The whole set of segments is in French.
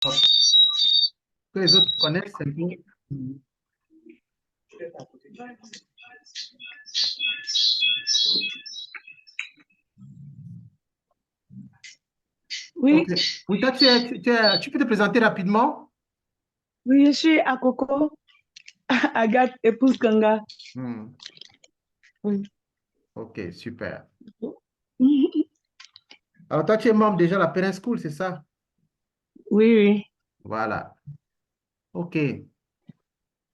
Que les autres connaissent, c'est bon. Ok. Oui, Oui, toi, tu peux te présenter rapidement? oui, je suis à Coco, Agathe, épouse Ganga. Hmm. Oui. Ok, super. Alors, toi, tu es membre déjà de la Parent School, c'est ça? Oui, oui. Voilà. Ok.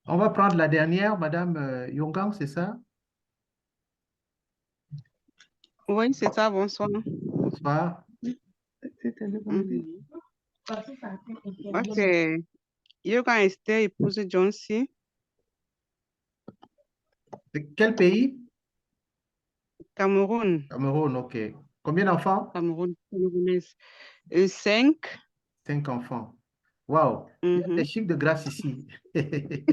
On va prendre la dernière, Madame Yongang, c'est ça? Oui, c'est ça, bonsoir. Bonsoir. Mhm. Ok. Yoga Esther, épouse John C. De quel pays? Cameroun. Cameroun, ok. Combien d'enfants? Cameroun, camerounaise. 5. 5 enfants. Waouh, il y a des chiffres de grâce ici. N'est-ce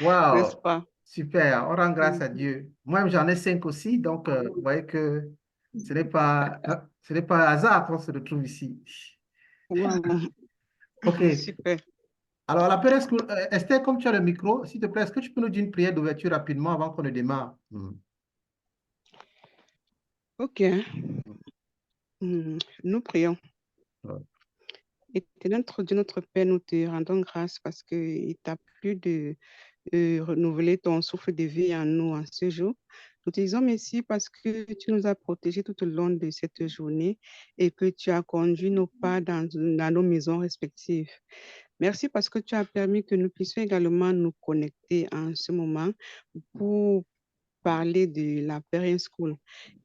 Waouh, pas? super, on rend grâce à Mhm. Dieu. Moi, j'en ai 5 aussi, donc vous voyez que ce n'est pas un hasard qu'on se retrouve ici. Wow. Ok, Super. alors la Père School, Esther, comme tu as le micro, s'il te plaît, est-ce que tu peux nous dire une prière d'ouverture rapidement avant qu'on ne démarre? Ok. Nous prions. Ouais. Éternel notre Dieu, notre Père, nous te rendons grâce parce qu'il t'a plu de renouveler ton souffle de vie en nous en ce jour. Nous te disons merci parce que tu nous as protégés tout au long de cette journée et que tu as conduit nos pas dans nos maisons respectives. Merci parce que tu as permis que nous puissions également nous connecter en ce moment pour parler de la Parent School.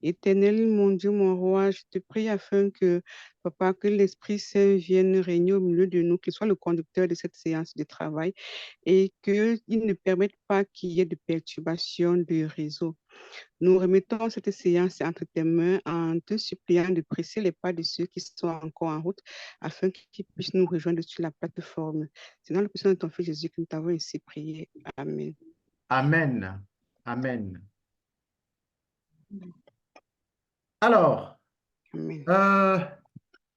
Éternel, mon Dieu, mon roi, je te prie afin que, Papa, que l'Esprit Saint vienne régner au milieu de nous, qu'il soit le conducteur de cette séance de travail et qu'il ne permette pas qu'il y ait de perturbations de réseau. Nous remettons cette séance entre tes mains en te suppliant de presser les pas de ceux qui sont encore en route afin qu'ils puissent nous rejoindre sur la plateforme. C'est dans le puissant de ton Fils Jésus que nous t'avons ainsi prié. Amen. Amen. Amen. Alors, Amen. euh,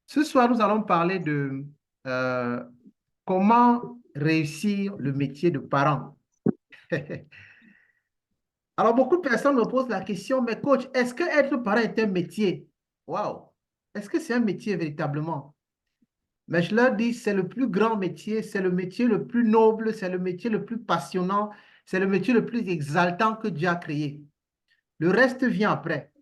ce soir, nous allons parler de euh, comment réussir le métier de parent. Alors, beaucoup de personnes me posent la question, mais coach, est-ce que être parent est un métier? Waouh! Est-ce que c'est un métier véritablement? Mais je leur dis, c'est le plus grand métier, c'est le métier le plus noble, c'est le métier le plus passionnant, c'est le métier le plus exaltant que Dieu a créé. Le reste vient après.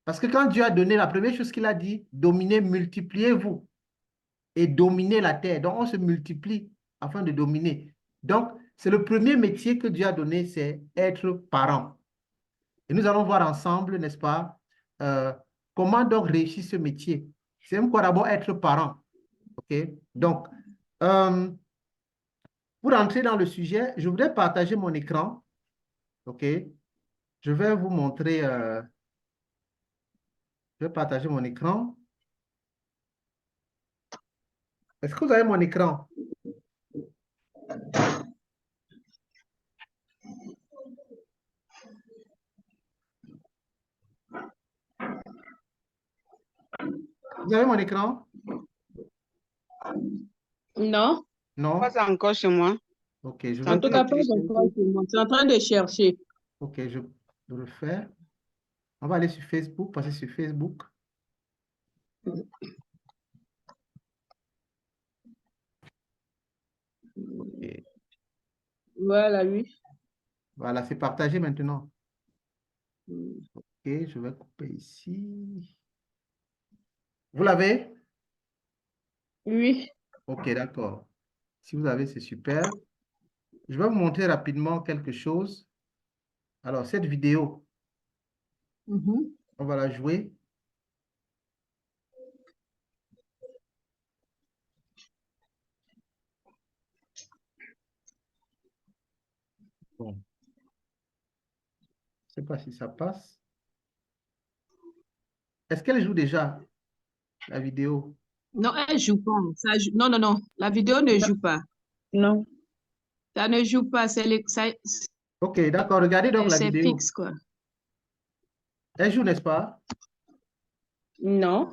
Parce que quand Dieu a donné, la première chose qu'il a dit, dominez, multipliez-vous et dominez la terre. Donc, on se multiplie afin de dominer. Donc, c'est le premier métier que Dieu a donné, c'est être parent. Et nous allons voir ensemble, n'est-ce pas, euh, comment donc réussir ce métier. C'est même quoi d'abord être parent. OK? Donc, euh, pour entrer dans le sujet, je voudrais partager mon écran. OK? Je vais vous montrer, je vais partager mon écran. Est-ce que vous avez mon écran? Vous avez mon écran? Non, Non? Pas encore chez moi. OK, je C'est en en vais, tout train de cas, pas télécharger. encore chez moi. C'est en train de chercher. OK, je le fais. On va aller sur Facebook, passer sur Facebook. OK. Voilà, oui. Voilà, c'est partagé maintenant. OK, je vais couper ici. Vous l'avez? Oui. OK, d'accord. Si vous avez, c'est super. Je vais vous montrer rapidement quelque chose. Alors, cette vidéo, Mhm. on va la jouer. Bon, je ne sais pas si ça passe. Est-ce qu'elle joue déjà, la vidéo? Non, elle joue pas. Non, non, non. La vidéo ne joue pas. Non. Ça ne joue pas. OK, d'accord. Regardez donc la C'est vidéo. fixe, quoi. Elle joue, n'est-ce pas? Non.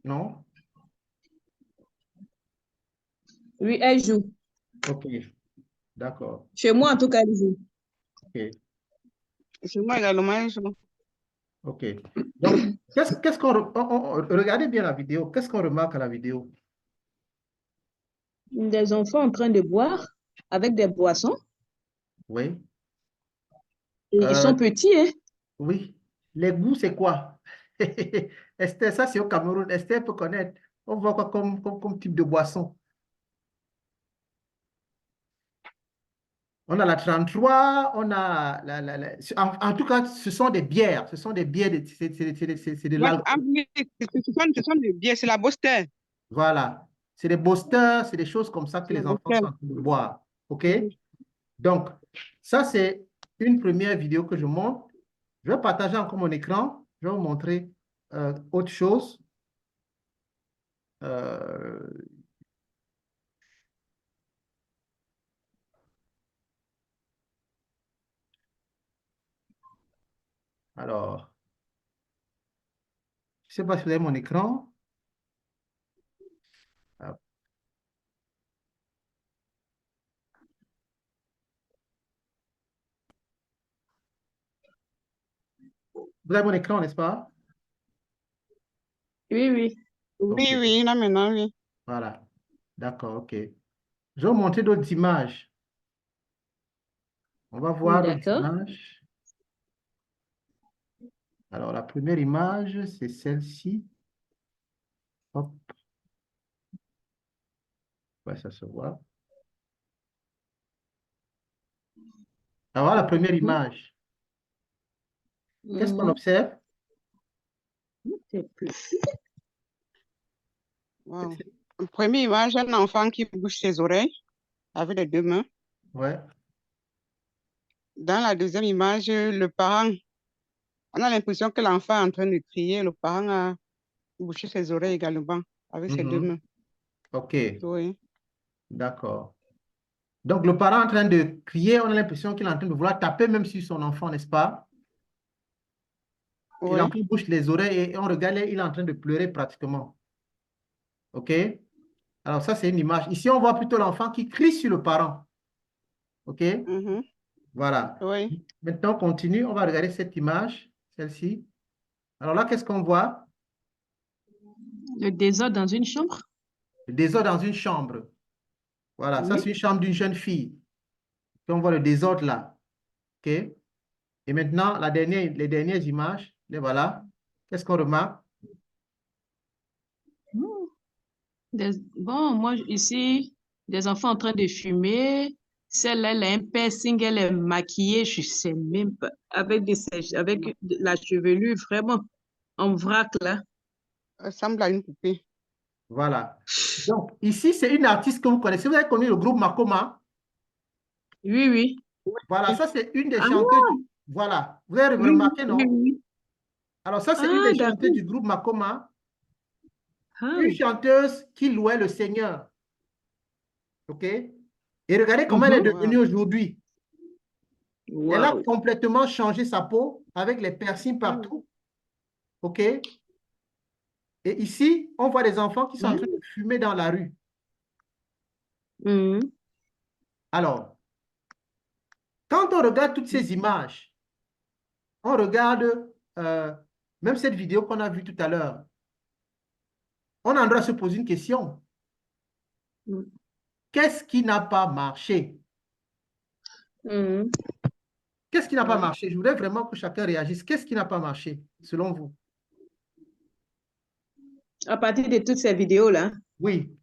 Non? Oui, elle joue. Ok, d'accord. Chez moi, en tout cas, elle joue. Ok, Chez moi également, je... ok. Donc, qu'est-ce regardez bien la vidéo. Qu'est-ce qu'on remarque à la vidéo? Des enfants en train de boire avec des boissons. Oui. Et ils Euh, sont petits, hein? oui. Les goûts, c'est quoi? Esther, ça c'est au Cameroun. Esther peut connaître. On voit quoi comme type de boisson? On a la 33, on a en tout cas, ce sont des bières. Ce sont des bières, c'est de Voilà, l'alcool. ce sont des biais, c'est la Boston. Voilà. C'est des boosters, c'est des choses comme ça que C'est la les enfants sont Boston. en train de boire. OK? Mhm. Donc, ça, c'est une première vidéo que je montre. Je vais partager encore mon écran. Je vais vous montrer autre chose. Euh, alors, je ne sais pas si vous avez mon écran. Ah, vous avez mon écran, n'est-ce pas? Oui, oui. Oui, OK. oui, là maintenant, oui. Voilà. D'accord, OK. Je vais vous montrer d'autres images. On va voir d'autres D'accord. images. Alors, la première image, c'est celle-ci. Hop, ouais, ça se voit. Alors, voilà la première Mhm. image. Qu'est-ce qu'on Mhm. observe? C'est plus. Wow. Première image, un enfant qui bouge ses oreilles avec les deux mains. Ouais. Dans la deuxième image, le parent, on a l'impression que l'enfant est en train de crier. Le parent a bouché ses oreilles également avec ses deux Mhm. mains. OK, Oui. d'accord. Donc, le parent est en train de crier, on a l'impression qu'il est en train de vouloir taper même sur son enfant, n'est-ce pas? Et Oui. l'enfant bouche les oreilles et on regarde, il est en train de pleurer pratiquement. OK? Alors, ça, c'est une image. Ici, on voit plutôt l'enfant qui crie sur le parent. OK? Mhm. Voilà. Oui. Maintenant, on continue. On va regarder cette image, celle-ci. Alors là, qu'est-ce qu'on voit? Le désordre dans une chambre. Le désordre dans une chambre. Voilà, ça, Oui. c'est une chambre d'une jeune fille. Et on voit le désordre là. OK? Et maintenant, les dernières images, les voilà. Qu'est-ce qu'on remarque? Hmm. Bon, moi, ici, des enfants en train de fumer. Celle-là, elle a un piercing, elle est maquillée, je sais même pas, avec la chevelure vraiment en vrac, là. Ça ressemble à une poupée. Voilà. Donc, ici, c'est une artiste que vous connaissez. Vous avez connu le groupe Makoma. Oui, oui. Voilà, ça, c'est une des Ah, chanteuses. Voilà. Vous avez oui, remarqué, oui, non? oui. Alors, ça, c'est une Ah, des chanteuses d'accord. du groupe Makoma. Ah, Une chanteuse qui louait le Seigneur. OK? Et regardez comment elle est mhm. devenue Wow. aujourd'hui. Elle a Wow. complètement changé sa peau avec les piercings partout. OK? Et ici, on voit des enfants qui sont en train de fumer dans la rue. Mhm. Alors, quand on regarde toutes ces images, on regarde même cette vidéo qu'on a vue tout à l'heure, on a le droit de se poser une question. Mhm. Qu'est-ce qui n'a pas marché? Mhm. Qu'est-ce qui n'a pas Ouais. marché? Je voudrais vraiment que chacun réagisse. Qu'est-ce qui n'a pas marché, selon vous? À partir de toutes ces vidéos-là. Oui,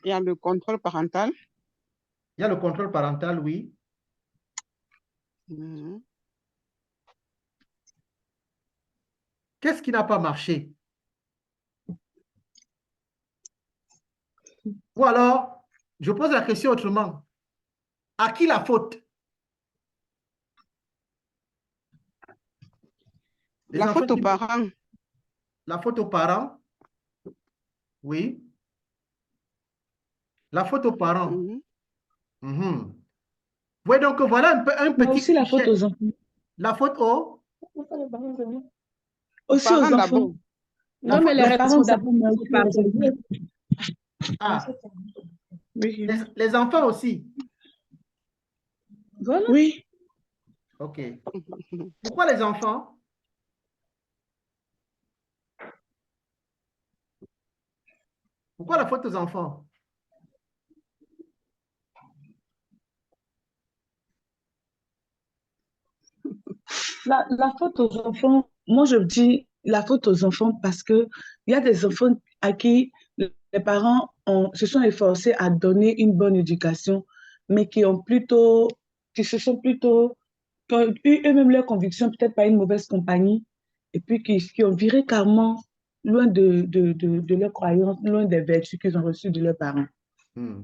Il y a le contrôle parental. il y a le contrôle parental, oui. Mhm. Qu'est-ce qui n'a pas marché? Ou alors, je pose la question autrement. À qui la faute? Les La enfants faute aux qui... parents. La faute aux parents? Oui. La faute aux parents. Mhm. Mhm. Oui, donc voilà un Mais petit aussi la faute cliché. aux enfants. La faute aux Aussi aux Parents enfants. d'abord. Non, mais les Les parents, c'est pour responsables, c'est mentir. partagé. Ah, Oui. les enfants aussi. Voilà. Oui. OK. Pourquoi les enfants? Pourquoi la faute aux enfants? La faute aux enfants, moi je dis la faute aux enfants parce que il y a des enfants à qui les parents se sont efforcés à donner une bonne éducation, mais qui se sont plutôt, qui ont eu eux-mêmes leurs convictions, peut-être pas une mauvaise compagnie, et puis qui ont viré carrément loin de leurs croyances, loin des vertus qu'ils ont reçues de leurs parents. Hmm.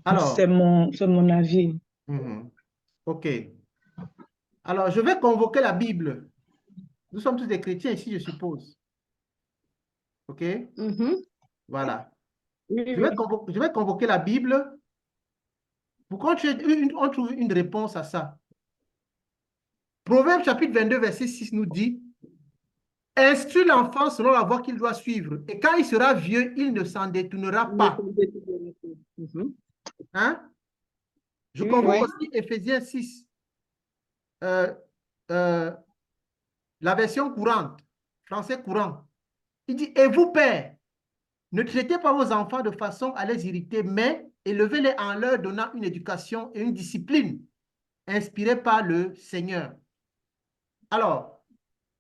Alors, C'est mon avis. mhm. OK. Alors, je vais convoquer la Bible. Nous sommes tous des chrétiens ici, je suppose. OK? Mhm. Voilà. Oui, oui. Je vais convoquer la Bible pour qu'on on trouve une réponse à ça. Proverbe chapitre 22, verset 6 nous dit, instruis l'enfant selon la voie qu'il doit suivre, et quand il sera vieux, il ne s'en détournera pas. Mhm. Hein? Je Oui, convoque Oui. oui. aussi Éphésiens 6, euh, euh, la version courante, français courant. Il dit, et vous, pères, ne traitez pas vos enfants de façon à les irriter, mais élevez-les en leur donnant une éducation et une discipline inspirée par le Seigneur. Alors,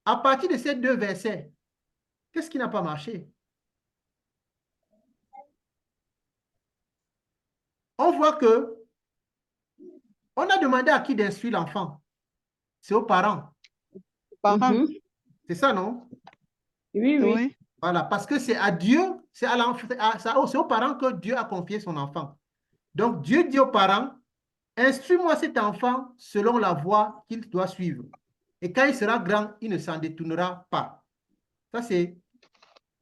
à partir de ces deux versets, qu'est-ce qui n'a pas marché? On voit que on a demandé à qui d'instruire l'enfant? C'est aux parents. Parents. Mhm. C'est ça, non? Oui, oui. Oui. Voilà, parce que c'est à Dieu, c'est à l'enfant, c'est aux parents que Dieu a confié son enfant. Donc, Dieu dit aux parents, instruis-moi cet enfant selon la voie qu'il doit suivre. Et quand il sera grand, il ne s'en détournera pas. Ça, c'est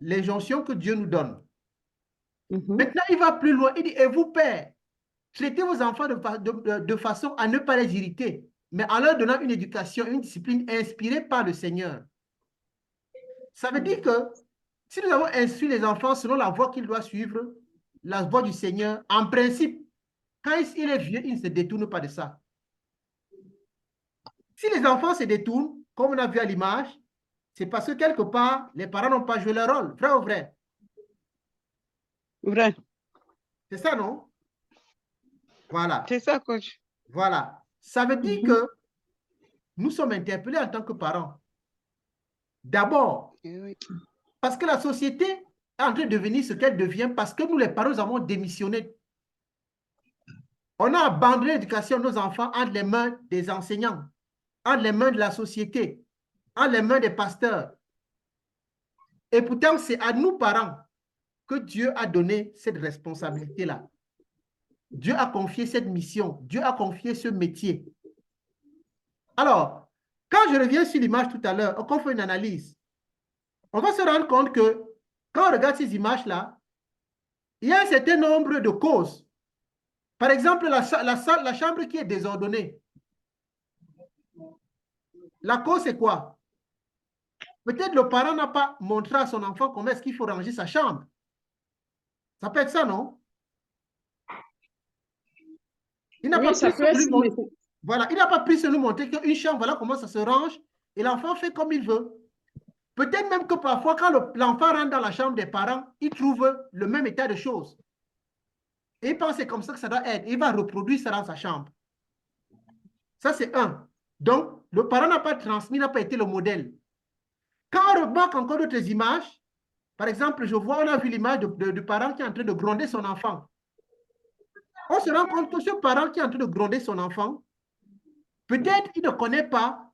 l'injonction que Dieu nous donne. Mhm. Maintenant, il va plus loin. Il dit, et vous, pères, traitez vos enfants de façon à ne pas les irriter, mais en leur donnant une éducation, une discipline inspirée par le Seigneur. Ça veut dire que si nous avons instruit les enfants selon la voie qu'ils doivent suivre, la voie du Seigneur, en principe, quand il est vieux, il ne se détourne pas de ça. Si les enfants se détournent, comme on a vu à l'image, c'est parce que quelque part, les parents n'ont pas joué leur rôle. Vrai ou vrai? Vrai. C'est ça, non? Voilà. C'est ça, coach. Voilà. Ça veut dire Mhm. que nous sommes interpellés en tant que parents. D'abord, Eh oui. parce que la société est en train de devenir ce qu'elle devient parce que nous, les parents, nous avons démissionné. On a abandonné l'éducation de nos enfants entre les mains des enseignants, entre les mains de la société, entre les mains des pasteurs. Et pourtant, c'est à nous, parents, que Dieu a donné cette responsabilité-là. Dieu a confié cette mission. Dieu a confié ce métier. Alors, quand je reviens sur l'image tout à l'heure, on fait une analyse, on va se rendre compte que quand on regarde ces images-là, il y a un certain nombre de causes. Par exemple, la chambre qui est désordonnée. La cause, c'est quoi? Peut-être le parent n'a pas montré à son enfant comment est-ce qu'il faut ranger sa chambre. Ça peut être ça, non? Il n'a pas Oui, pris ça peut soin de être lui ça, mais montrer. Voilà, il n'a pas pris soin de lui montrer qu'une chambre, voilà comment ça se range, et l'enfant fait comme il veut. Peut-être même que parfois, quand l'enfant rentre dans la chambre des parents, il trouve le même état de choses. Et il pense que c'est comme ça que ça doit être. Il va reproduire ça dans sa chambre. Ça, c'est un. Donc, le parent n'a pas transmis, n'a pas été le modèle. Quand on remarque encore d'autres images, par exemple, on a vu l'image du parent qui est en train de gronder son enfant. On se rend compte que ce parent qui est en train de gronder son enfant, peut-être il ne connaît pas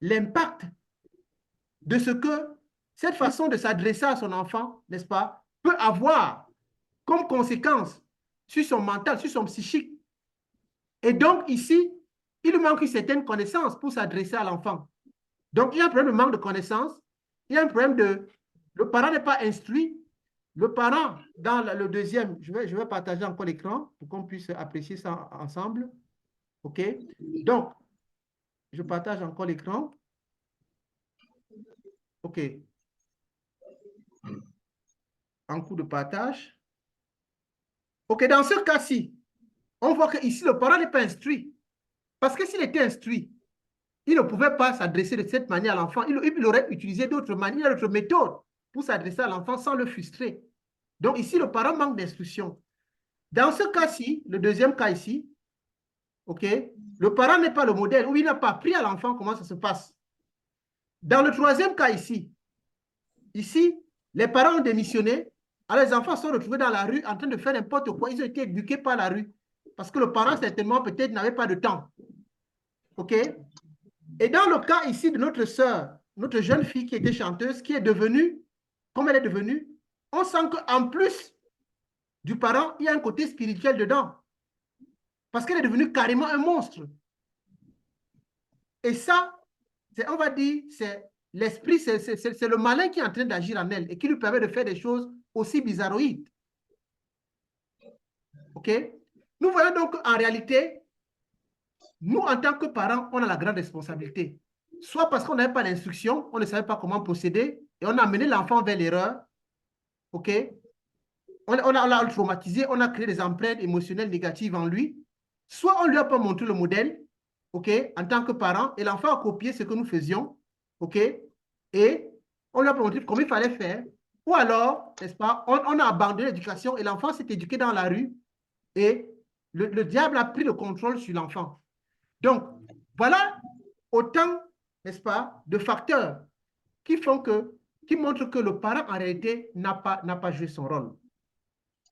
l'impact de ce que cette façon de s'adresser à son enfant, n'est-ce pas, peut avoir comme conséquence sur son mental, sur son psychique. Et donc, ici, il manque une certaine connaissance pour s'adresser à l'enfant. Donc, il y a un problème de manque de connaissance, il y a un problème de... Le parent n'est pas instruit. Le parent, dans le deuxième, je vais partager encore l'écran pour qu'on puisse apprécier ça ensemble. OK? Donc, je partage encore l'écran. OK. en cours de partage. OK, dans ce cas-ci, on voit que ici le parent n'est pas instruit. Parce que s'il était instruit, il ne pouvait pas s'adresser de cette manière à l'enfant. Il aurait utilisé d'autres manières, d'autres méthodes pour s'adresser à l'enfant sans le frustrer. Donc ici, le parent manque d'instruction. Dans ce cas-ci, le deuxième cas ici, OK, le parent n'est pas le modèle ou il n'a pas appris à l'enfant comment ça se passe. Dans le troisième cas ici, les parents ont démissionné, alors les enfants sont retrouvés dans la rue en train de faire n'importe quoi. Ils ont été éduqués par la rue parce que le parent, certainement, peut-être n'avait pas de temps. OK? Et dans le cas ici de notre sœur, notre jeune fille qui était chanteuse, qui est devenue, comme elle est devenue, on sent qu'en plus du parent, il y a un côté spirituel dedans. Parce qu'elle est devenue carrément un monstre. Et ça, on va dire, c'est l'esprit, c'est le malin qui est en train d'agir en elle et qui lui permet de faire des choses aussi bizarroïdes. OK? Nous voyons donc en réalité, nous, en tant que parents, on a la grande responsabilité. Soit parce qu'on n'avait pas d'instruction, on ne savait pas comment procéder, et on a amené l'enfant vers l'erreur. OK? On l'a traumatisé, on a créé des empreintes émotionnelles négatives en lui. Soit on ne lui a pas montré le modèle, OK, en tant que parent, et l'enfant a copié ce que nous faisions, OK, et on lui a pas montré comment il fallait faire. Ou alors, n'est-ce pas, on a abandonné l'éducation et l'enfant s'est éduqué dans la rue et le diable a pris le contrôle sur l'enfant. Donc, voilà autant, n'est-ce pas, de facteurs qui montrent que le parent, en réalité, n'a pas joué son rôle.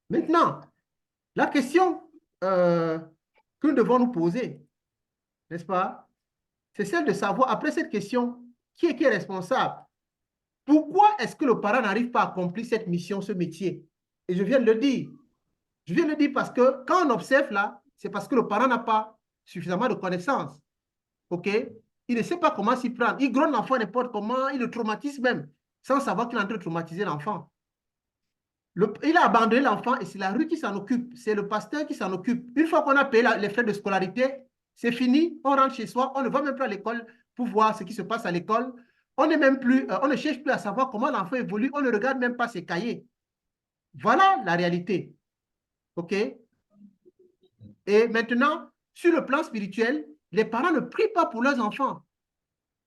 Maintenant, la question que nous devons nous poser, n'est-ce pas, c'est celle de savoir, après cette question, qui est responsable? Pourquoi est-ce que le parent n'arrive pas à accomplir cette mission, ce métier? Et je viens de le dire. Je viens de le dire parce que quand on observe là, c'est parce que le parent n'a pas suffisamment de connaissances. OK? Il ne sait pas comment s'y prendre. Il gronde l'enfant n'importe comment, il le traumatise même, sans savoir qu'il est en train de traumatiser l'enfant. Il a abandonné l'enfant et c'est la rue qui s'en occupe. C'est le pasteur qui s'en occupe. Une fois qu'on a payé les frais de scolarité, c'est fini. On rentre chez soi. On ne va même plus à l'école pour voir ce qui se passe à l'école. On ne cherche plus à savoir comment l'enfant évolue. On ne regarde même pas ses cahiers. Voilà la réalité. OK? Et maintenant, sur le plan spirituel, les parents ne prient pas pour leurs enfants.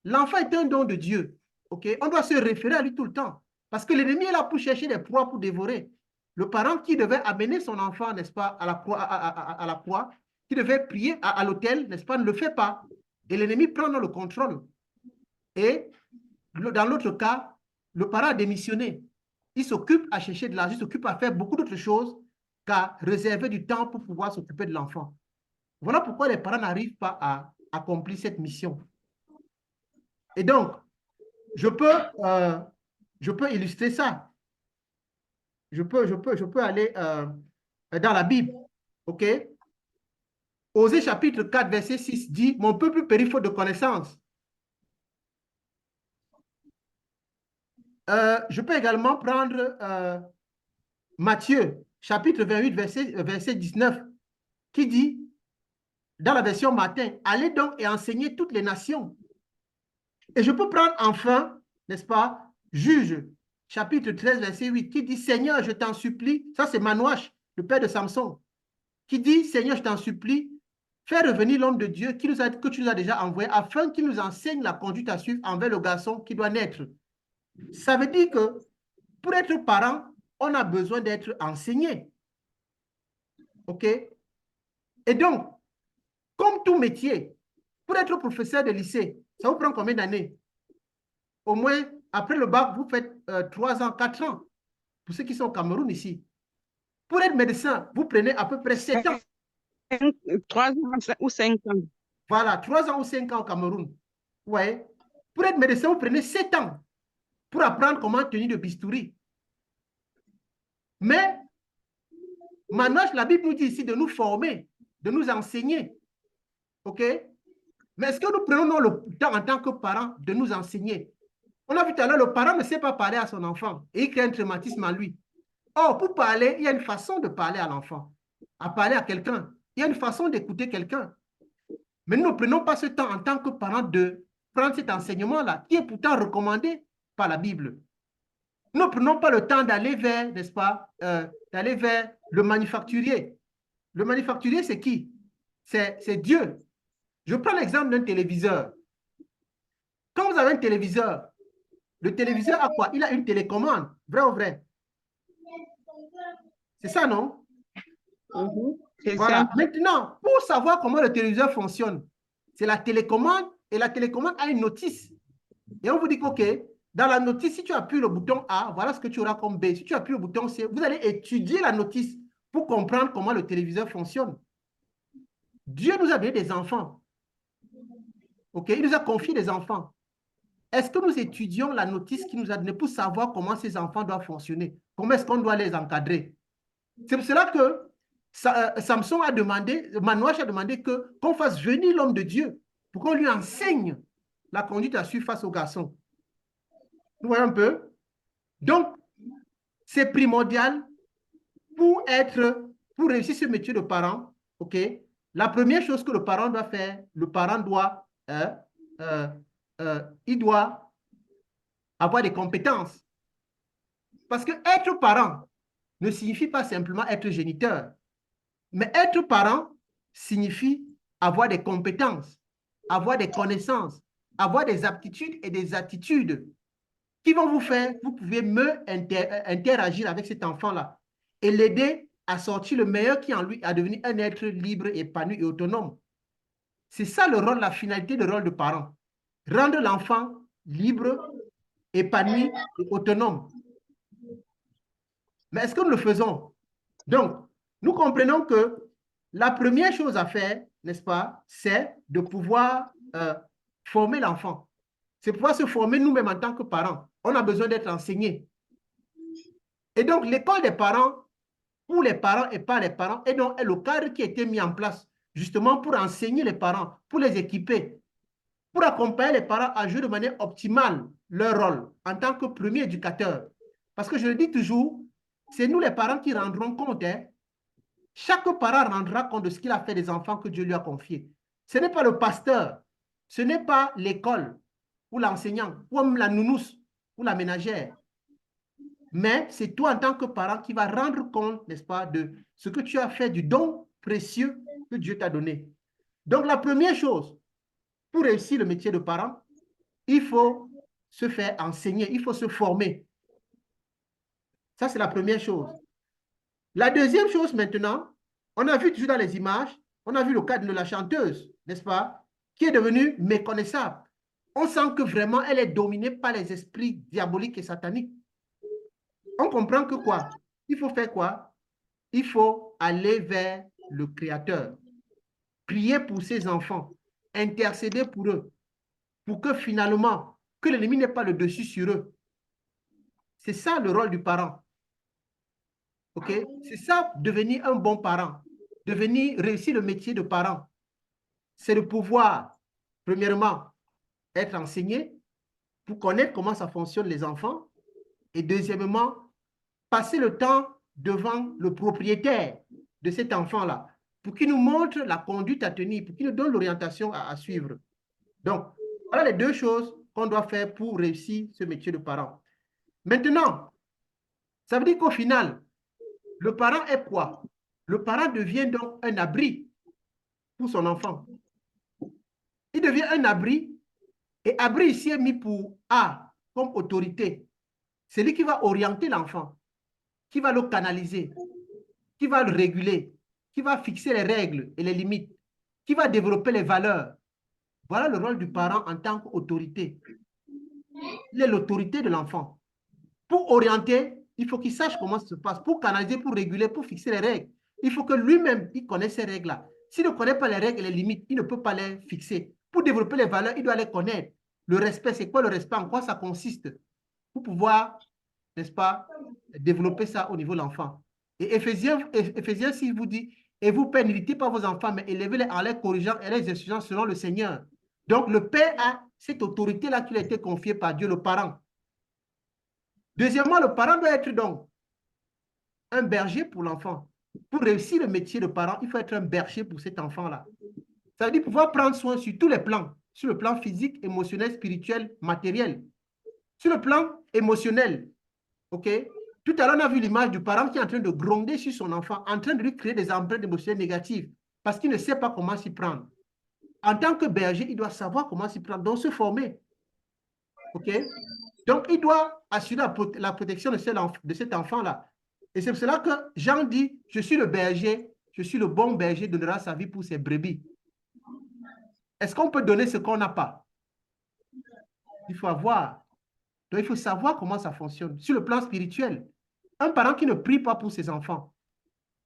L'enfant est un don de Dieu. OK? On doit se référer à lui tout le temps. Parce que l'ennemi est là pour chercher des proies pour dévorer. Le parent qui devait amener son enfant, n'est-ce pas, à la proie, qui devait prier à l'autel, n'est-ce pas, ne le fait pas. Et l'ennemi prend le contrôle. Et dans l'autre cas, le parent a démissionné. Il s'occupe à chercher de l'argent, il s'occupe à faire beaucoup d'autres choses qu'à réserver du temps pour pouvoir s'occuper de l'enfant. Voilà pourquoi les parents n'arrivent pas à accomplir cette mission. Et donc, je peux illustrer ça. Je peux aller dans la Bible. OK? Osée chapitre 4, verset 6 dit, « Mon peuple périt faute de connaissance. » Je peux également prendre Matthieu chapitre 28, verset 19, qui dit, dans la version matin, « Allez donc et enseignez toutes les nations. » Et je peux prendre enfin, n'est-ce pas, Juge chapitre 13, verset 8, qui dit, « Seigneur, je t'en supplie. » Ça, c'est Manouach, le père de Samson, qui dit, « Seigneur, je t'en supplie, fais revenir l'homme de Dieu que tu nous as déjà envoyé, afin qu'il nous enseigne la conduite à suivre envers le garçon qui doit naître. » Ça veut dire que pour être parent, on a besoin d'être enseigné. OK? Et donc, comme tout métier, pour être professeur de lycée, ça vous prend combien d'années? Au moins, après le bac, vous faites 3 ans, 4 ans. Pour ceux qui sont au Cameroun ici. Pour être médecin, vous prenez à peu près 7 ans. 3 ans ou 5 ans. Voilà, 3 ans ou 5 ans au Cameroun. Ouais. Pour être médecin, vous prenez 7 ans pour apprendre comment tenir de bistouri. Mais, maintenant, la Bible nous dit ici de nous former, de nous enseigner. OK? Mais est-ce que nous prenons le temps en tant que parents de nous enseigner? On a vu tout à l'heure, le parent ne sait pas parler à son enfant et il crée un traumatisme en lui. Or, pour parler, il y a une façon de parler à l'enfant, à parler à quelqu'un. Il y a une façon d'écouter quelqu'un. Mais nous ne prenons pas ce temps en tant que parents de prendre cet enseignement-là, qui est pourtant recommandé par la Bible. Nous ne prenons pas le temps d'aller vers, n'est-ce pas, d'aller vers le manufacturier. Le manufacturier, c'est qui? C'est Dieu. Je prends l'exemple d'un téléviseur. Quand vous avez un téléviseur, le téléviseur a quoi? Il a une télécommande, vrai ou vrai? C'est ça, non? C'est Voilà. ça. Maintenant, pour savoir comment le téléviseur fonctionne, c'est la télécommande et la télécommande a une notice. Et on vous dit OK, dans la notice, si tu appuies le bouton A, voilà ce que tu auras comme B. Si tu appuies le bouton C, vous allez étudier la notice pour comprendre comment le téléviseur fonctionne. Dieu nous a donné des enfants. OK? Il nous a confié des enfants. Est-ce que nous étudions la notice qu'il nous a donnée pour savoir comment ces enfants doivent fonctionner? Comment est-ce qu'on doit les encadrer? C'est pour cela que Samson a demandé, Manoach a demandé qu'on fasse venir l'homme de Dieu pour qu'on lui enseigne la conduite à suivre face aux garçons. Vous voyez un peu? Donc, c'est primordial pour réussir ce métier de parent. OK? La première chose que le parent doit faire, le parent doit, il doit avoir des compétences. Parce que être parent ne signifie pas simplement être géniteur. Mais être parent signifie avoir des compétences, avoir des connaissances, avoir des aptitudes et des attitudes qui vont vous faire, vous pouvez mieux interagir avec cet enfant-là et l'aider à sortir le meilleur qui en lui, à devenir un être libre, épanoui et autonome. C'est ça le rôle, la finalité du rôle de parent. Rendre l'enfant libre, épanoui et autonome. Mais est-ce que nous le faisons? Donc, nous comprenons que la première chose à faire, n'est-ce pas, c'est de pouvoir former l'enfant. C'est pouvoir se former nous-mêmes en tant que parents. On a besoin d'être enseignés. Et donc, l'école des parents, pour les parents et pas les parents, est le cadre qui a été mis en place justement pour enseigner les parents, pour les équiper, pour accompagner les parents à jouer de manière optimale leur rôle en tant que premier éducateur. Parce que je le dis toujours, c'est nous les parents qui rendrons compte. Chaque parent rendra compte de ce qu'il a fait des enfants que Dieu lui a confiés. Ce n'est pas le pasteur, ce n'est pas l'école ou l'enseignant, ou même la nounousse ou la ménagère. Mais c'est toi en tant que parent qui va rendre compte, n'est-ce pas, de ce que tu as fait, du don précieux que Dieu t'a donné. Donc la première chose, pour réussir le métier de parent, il faut se faire enseigner, il faut se former. Ça, c'est la première chose. La deuxième chose maintenant, on a vu toujours dans les images, on a vu le cadre de la chanteuse, n'est-ce pas, qui est devenue méconnaissable. On sent que vraiment, elle est dominée par les esprits diaboliques et sataniques. On comprend que quoi? Il faut faire quoi? Il faut aller vers le Créateur, prier pour ses enfants, intercéder pour eux, pour que finalement, que l'ennemi n'ait pas le dessus sur eux. C'est ça le rôle du parent. OK? C'est ça, devenir un bon parent, devenir, réussir le métier de parent. C'est de pouvoir, premièrement, être enseigné pour connaître comment ça fonctionne les enfants. Et deuxièmement, passer le temps devant le propriétaire de cet enfant-là pour qu'il nous montre la conduite à tenir, pour qu'il nous donne l'orientation à suivre. Donc, voilà les deux choses qu'on doit faire pour réussir ce métier de parent. Maintenant, ça veut dire qu'au final, le parent est quoi? Le parent devient donc un abri pour son enfant. Il devient un abri, et abri ici est mis pour A, comme autorité. C'est lui qui va orienter l'enfant, qui va le canaliser, qui va le réguler, qui va fixer les règles et les limites, qui va développer les valeurs. Voilà le rôle du parent en tant qu'autorité. Il est l'autorité de l'enfant. Pour orienter, il faut qu'il sache comment ça se passe. Pour canaliser, pour réguler, pour fixer les règles, il faut que lui-même, il connaisse ces règles-là. S'il ne connaît pas les règles et les limites, il ne peut pas les fixer. Pour développer les valeurs, il doit les connaître. Le respect, c'est quoi le respect? En quoi ça consiste? Pour pouvoir, n'est-ce pas, développer ça au niveau de l'enfant. Et Éphésiens 6 vous dit, et vous, pères, n'irritez pas vos enfants, mais élevez-les en les corrigeant et les instruisant selon le Seigneur. Donc, le père a cette autorité-là qui lui a été confiée par Dieu, le parent. Deuxièmement, le parent doit être donc un berger pour l'enfant. Pour réussir le métier de parent, il faut être un berger pour cet enfant-là. Ça veut dire pouvoir prendre soin sur tous les plans, sur le plan physique, émotionnel, spirituel, matériel. Sur le plan émotionnel, OK? Tout à l'heure, on a vu l'image du parent qui est en train de gronder sur son enfant, en train de lui créer des empreintes émotionnelles négatives parce qu'il ne sait pas comment s'y prendre. En tant que berger, il doit savoir comment s'y prendre, donc se former. OK? Donc, il doit assurer la protection de cet enfant-là. Et c'est pour cela que Jean dit, je suis le berger, je suis le bon berger, donnera sa vie pour ses brebis. Est-ce qu'on peut donner ce qu'on n'a pas? Il faut avoir. Donc, il faut savoir comment ça fonctionne. Sur le plan spirituel, un parent qui ne prie pas pour ses enfants,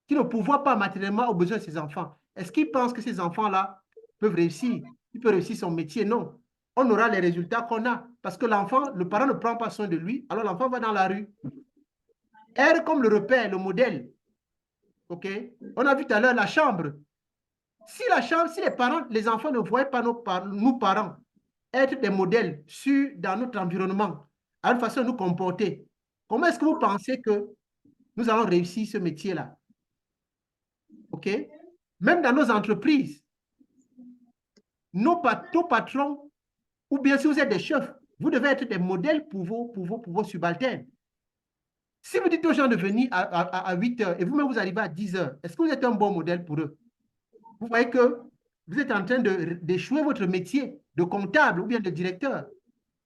qui ne pourvoit pas matériellement aux besoins de ses enfants, est-ce qu'il pense que ces enfants-là peuvent réussir? Il peut réussir son métier? Non. On aura les résultats qu'on a. Parce que l'enfant, le parent ne prend pas soin de lui, alors l'enfant va dans la rue. R comme le repère, le modèle. OK? On a vu tout à l'heure la chambre. Si la chambre, si les parents, les enfants ne voient pas nous parents être des modèles dans notre environnement, à une façon de nous comporter, comment est-ce que vous pensez que nous allons réussir ce métier-là? OK? Même dans nos entreprises, nos patrons, ou bien si vous êtes des chefs, vous devez être des modèles pour vos subalternes. Si vous dites aux gens de venir à 8 heures et vous-même vous arrivez à 10 heures, est-ce que vous êtes un bon modèle pour eux? Vous voyez que vous êtes en train d'échouer votre métier de comptable ou bien de directeur.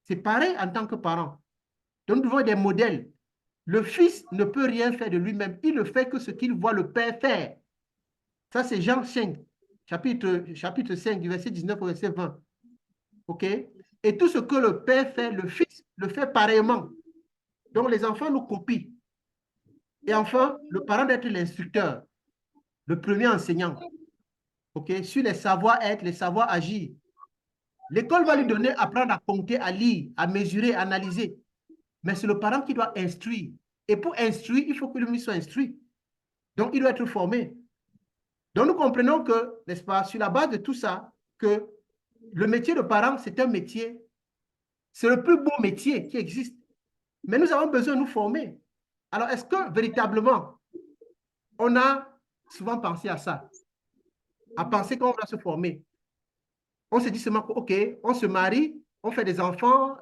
C'est pareil en tant que parent. Donc, nous devons être des modèles. Le fils ne peut rien faire de lui-même. Il ne fait que ce qu'il voit le père faire. Ça, c'est Jean 5, chapitre 5, du verset 19 au verset 20. OK? Et tout ce que le père fait, le fils le fait pareillement. Donc, les enfants nous copient. Et enfin, le parent d'être l'instructeur, le premier enseignant. OK? Sur les savoir-être, les savoir-agir. L'école va lui donner apprendre à compter, à lire, à mesurer, à analyser. Mais c'est le parent qui doit instruire. Et pour instruire, il faut que lui soit instruit. Donc, il doit être formé. Donc, nous comprenons que, n'est-ce pas, sur la base de tout ça, que le métier de parent, c'est un métier, c'est le plus beau métier qui existe. Mais nous avons besoin de nous former. Alors, est-ce que véritablement, on a souvent pensé à ça, à penser qu'on va se former? On se dit seulement que, OK, on se marie, on fait des enfants,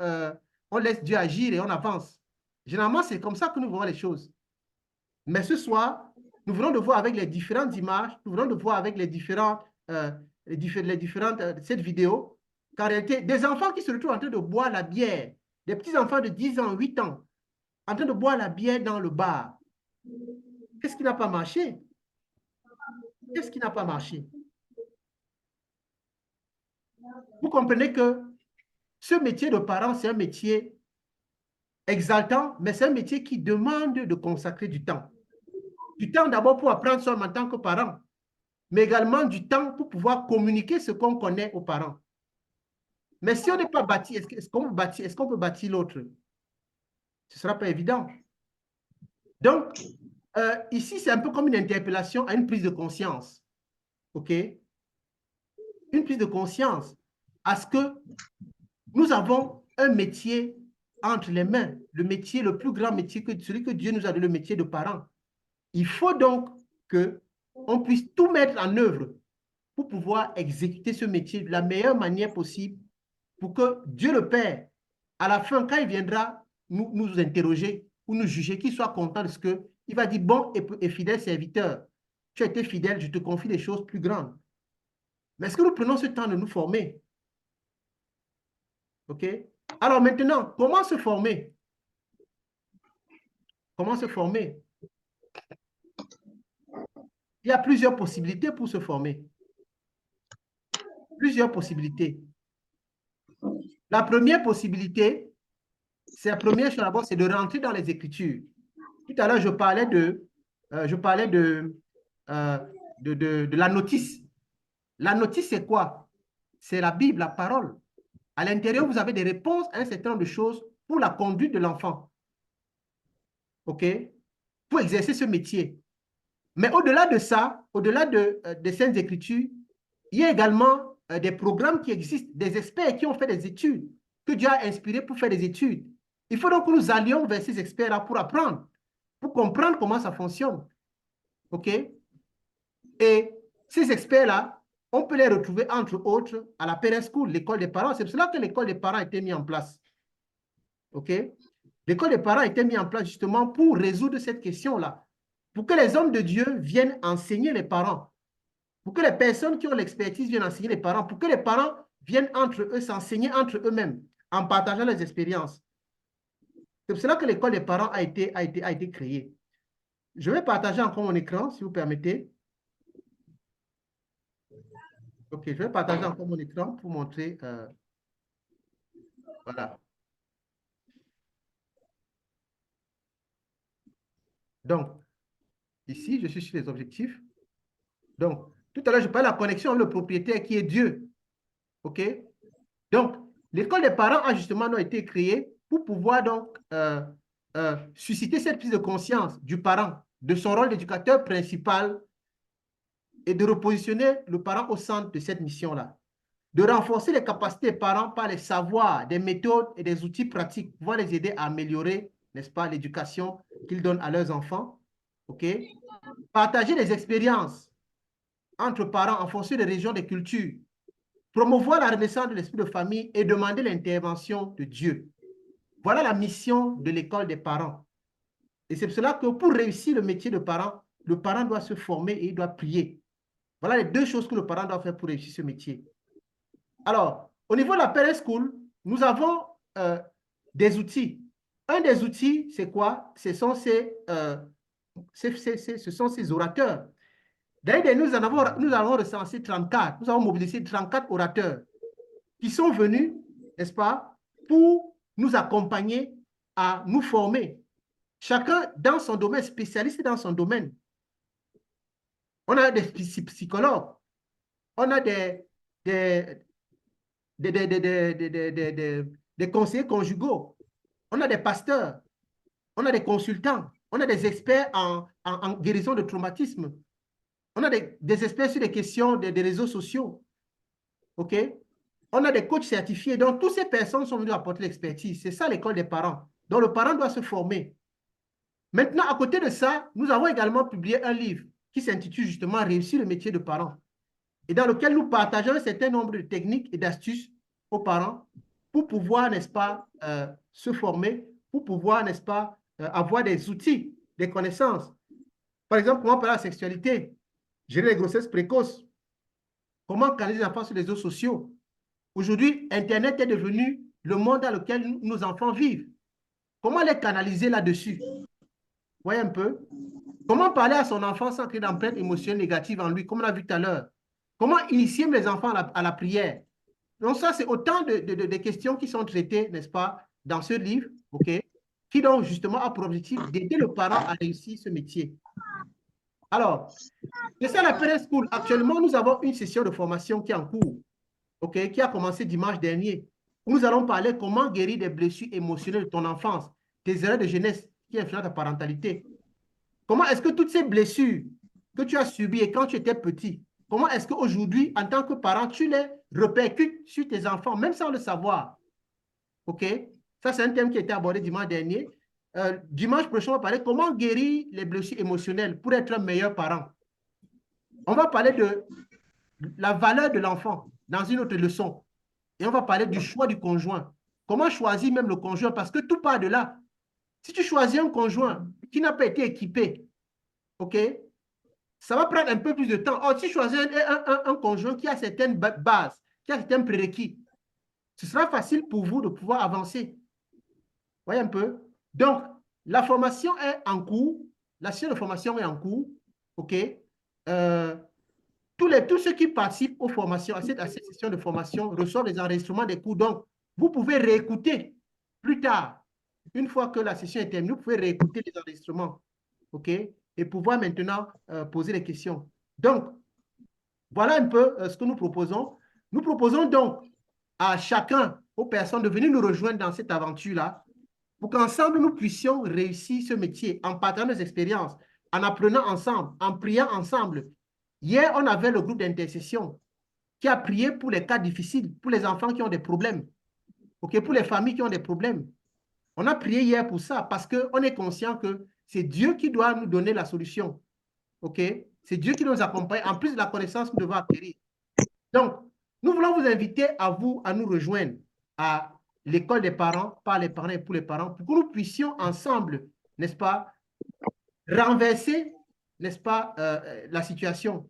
on laisse Dieu agir et on avance. Généralement, c'est comme ça que nous voyons les choses. Mais ce soir, nous venons de voir avec les différentes images, nous venons de voir avec les différentes, cette vidéo, qu'en réalité, des enfants qui se retrouvent en train de boire la bière, des petits enfants de 10 ans, 8 ans, en train de boire la bière dans le bar. Qu'est-ce qui n'a pas marché? Qu'est-ce qui n'a pas marché? Vous comprenez que ce métier de parent, c'est un métier exaltant, mais c'est un métier qui demande de consacrer du temps. Du temps d'abord pour apprendre soi en tant que parent, mais également du temps pour pouvoir communiquer ce qu'on connaît aux parents. Mais si on n'est pas bâti, est-ce qu'on peut bâtir l'autre? Ce ne sera pas évident. Donc, ici, c'est un peu comme une interpellation à une prise de conscience. OK? Une prise de conscience à ce que nous avons un métier entre les mains, le métier, le plus grand métier, celui que Dieu nous a donné, le métier de parent. Il faut donc qu'on puisse tout mettre en œuvre pour pouvoir exécuter ce métier de la meilleure manière possible pour que Dieu le Père, à la fin, quand il viendra nous interroger ou nous juger, qu'il soit content de ce qu'il va dire, bon et fidèle serviteur, tu as été fidèle, je te confie des choses plus grandes. Mais est-ce que nous prenons ce temps de nous former? OK? Alors maintenant, comment se former? Comment se former? Il y a plusieurs possibilités pour se former. Plusieurs possibilités. La première possibilité, c'est la première chose d'abord, c'est de rentrer dans les Écritures. Tout à l'heure, je parlais de la notice. La notice, c'est quoi? C'est la Bible, la parole. À l'intérieur, vous avez des réponses à un certain nombre de choses pour la conduite de l'enfant. OK? Pour exercer ce métier. Mais au-delà de ça, au-delà des Saintes Écritures, il y a également des programmes qui existent, des experts qui ont fait des études, que Dieu a inspirés pour faire des études. Il faut donc que nous allions vers ces experts-là pour apprendre, pour comprendre comment ça fonctionne. OK? Et ces experts-là, on peut les retrouver, entre autres, à la Parent School, l'école des parents. C'est pour cela que l'école des parents a été mise en place. OK? L'école des parents a été mise en place justement pour résoudre cette question-là, pour que les hommes de Dieu viennent enseigner les parents, pour que les personnes qui ont l'expertise viennent enseigner les parents, pour que les parents viennent entre eux, s'enseigner entre eux-mêmes, en partageant leurs expériences. C'est pour cela que l'école des parents a été créée. Je vais partager encore mon écran, si vous permettez. OK, je vais partager encore mon écran pour montrer. Voilà. Donc, ici, je suis sur les objectifs. Donc, tout à l'heure, je parlais de la connexion avec le propriétaire qui est Dieu. OK? Donc, l'école des parents a justement été créée pour pouvoir donc susciter cette prise de conscience du parent, de son rôle d'éducateur principal et de repositionner le parent au centre de cette mission-là. De renforcer les capacités des parents par les savoirs, des méthodes et des outils pratiques pour les aider à améliorer, n'est-ce pas, l'éducation qu'ils donnent à leurs enfants. OK? Partager les expériences entre parents en fonction des régions, des cultures. Promouvoir la renaissance de l'esprit de famille et demander l'intervention de Dieu. Voilà la mission de l'école des parents. Et c'est pour cela que pour réussir le métier de parent, le parent doit se former et il doit prier. Voilà les deux choses que le parent doit faire pour réussir ce métier. Alors, au niveau de la Parent School, nous avons des outils. Un des outils, c'est quoi? Ce sont ces orateurs. D'ailleurs, nous avons recensé 34. Nous avons mobilisé 34 orateurs qui sont venus, n'est-ce pas, pour nous accompagner à nous former. Chacun dans son domaine, spécialiste dans son domaine. On a des psychologues, on a des conseillers conjugaux, on a des pasteurs, on a des consultants, on a des experts en guérison de traumatisme, on a des experts sur les questions des réseaux sociaux. OK? On a des coachs certifiés. Donc, toutes ces personnes sont venues apporter l'expertise. C'est ça l'école des parents. Donc, le parent doit se former. Maintenant, à côté de ça, nous avons également publié un livre qui s'intitule justement « Réussir le métier de parent » et dans lequel nous partageons un certain nombre de techniques et d'astuces aux parents pour pouvoir, n'est-ce pas, se former, pour pouvoir, n'est-ce pas, avoir des outils, des connaissances. Par exemple, comment parler de la sexualité, gérer les grossesses précoces, comment canaliser les enfants sur les réseaux sociaux. Aujourd'hui, Internet est devenu le monde dans lequel nos enfants vivent. Comment les canaliser là-dessus? Vous voyez un peu? Comment parler à son enfant sans créer d'empreinte émotionnelle négative en lui, comme on l'a vu tout à l'heure? Comment initier les enfants à la prière? Donc ça, c'est autant de questions qui sont traitées, n'est-ce pas, dans ce livre, OK, qui donc justement a pour objectif d'aider le parent à réussir ce métier. Alors, c'est ça la Parent School. Actuellement, nous avons une session de formation qui est en cours, OK, qui a commencé dimanche dernier. Nous allons parler comment guérir des blessures émotionnelles de ton enfance, tes erreurs de jeunesse qui influencent ta parentalité. Comment est-ce que toutes ces blessures que tu as subies et quand tu étais petit, comment est-ce qu'aujourd'hui, en tant que parent, tu les répercutes sur tes enfants, même sans le savoir? OK? Ça, c'est un thème qui a été abordé dimanche dernier. Dimanche prochain, on va parler comment guérir les blessures émotionnelles pour être un meilleur parent. On va parler de la valeur de l'enfant dans une autre leçon. Et on va parler du choix du conjoint. Comment choisir même le conjoint? Parce que tout part de là. Si tu choisis un conjoint qui n'a pas été équipé, OK, ça va prendre un peu plus de temps. Or, si tu choisis un conjoint qui a certaines bases, qui a certains prérequis, ce sera facile pour vous de pouvoir avancer. Vous voyez un peu? Donc, la formation est en cours. La session de formation est en cours. OK? Tous ceux qui participent aux formations, à cette session de formation, reçoivent les enregistrements des cours. Donc, vous pouvez réécouter plus tard. Une fois que la session est terminée, vous pouvez réécouter les enregistrements. OK? Et pouvoir maintenant poser des questions. Donc, voilà un peu ce que nous proposons. Nous proposons donc à chacun, aux personnes, de venir nous rejoindre dans cette aventure-là pour qu'ensemble, nous puissions réussir ce métier en partageant nos expériences, en apprenant ensemble, en priant ensemble. Hier, on avait le groupe d'intercession qui a prié pour les cas difficiles, pour les enfants qui ont des problèmes, okay, pour les familles qui ont des problèmes. On a prié hier pour ça parce qu'on est conscient que c'est Dieu qui doit nous donner la solution. OK? C'est Dieu qui nous accompagne, en plus de la connaissance que nous devons acquérir. Donc, nous voulons vous inviter à nous rejoindre, à l'école des parents, par les parents et pour les parents, pour que nous puissions ensemble, n'est-ce pas, renverser, n'est-ce pas, la situation,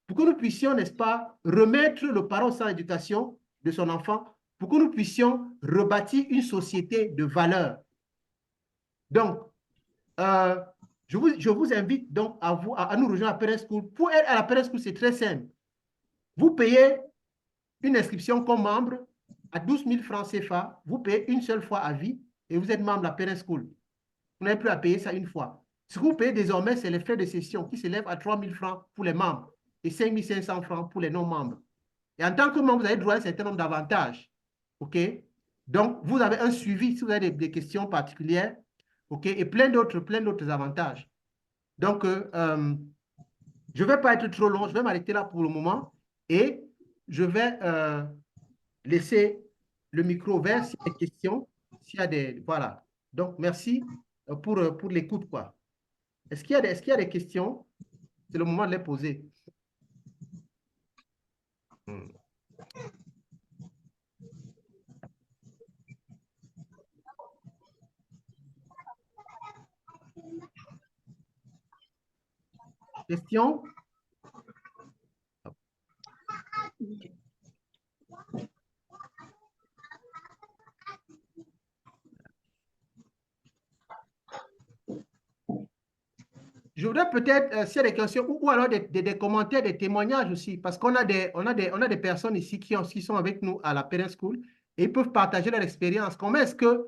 pour que nous puissions, n'est-ce pas, remettre le parent au centre d'éducation de son enfant, pour que nous puissions rebâtir une société de valeurs. Donc, euh, je vous invite donc à nous rejoindre à Parent School. Pour être à la Parent School, c'est très simple. Vous payez une inscription comme membre à 12 000 francs CFA. Vous payez une seule fois à vie et vous êtes membre de la Parent School. Vous n'avez plus à payer ça une fois. Ce que vous payez désormais, c'est les frais de session qui s'élèvent à 3 000 francs pour les membres et 5 500 francs pour les non-membres. Et en tant que membre, vous avez droit à un certain nombre d'avantages. OK? Donc, vous avez un suivi si vous avez des questions particulières. OK? Et plein d'autres avantages. Donc, je ne vais pas être trop long. Je vais m'arrêter là pour le moment. Et je vais laisser le micro ouvert s'il y a des questions. S'il y a des... Voilà. Donc, merci pour l'écoute, quoi. Est-ce qu'il y a des questions? C'est le moment de les poser. Question? Je voudrais peut-être, s'il y a des questions, ou alors des commentaires, des témoignages aussi, parce qu'on a des personnes ici qui sont avec nous à la Parent School et ils peuvent partager leur expérience. Comment est-ce que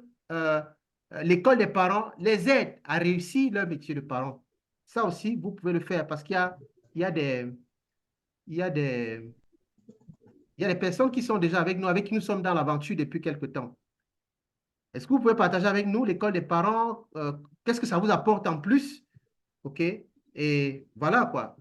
l'école des parents les aide à réussir leur métier de parent? Ça aussi, vous pouvez le faire parce il y a des, il y a des, il y a des personnes qui sont déjà avec nous, avec qui nous sommes dans l'aventure depuis quelque temps. Est-ce que vous pouvez partager avec nous l'école des parents? Qu'est-ce que ça vous apporte en plus? OK? Et voilà quoi.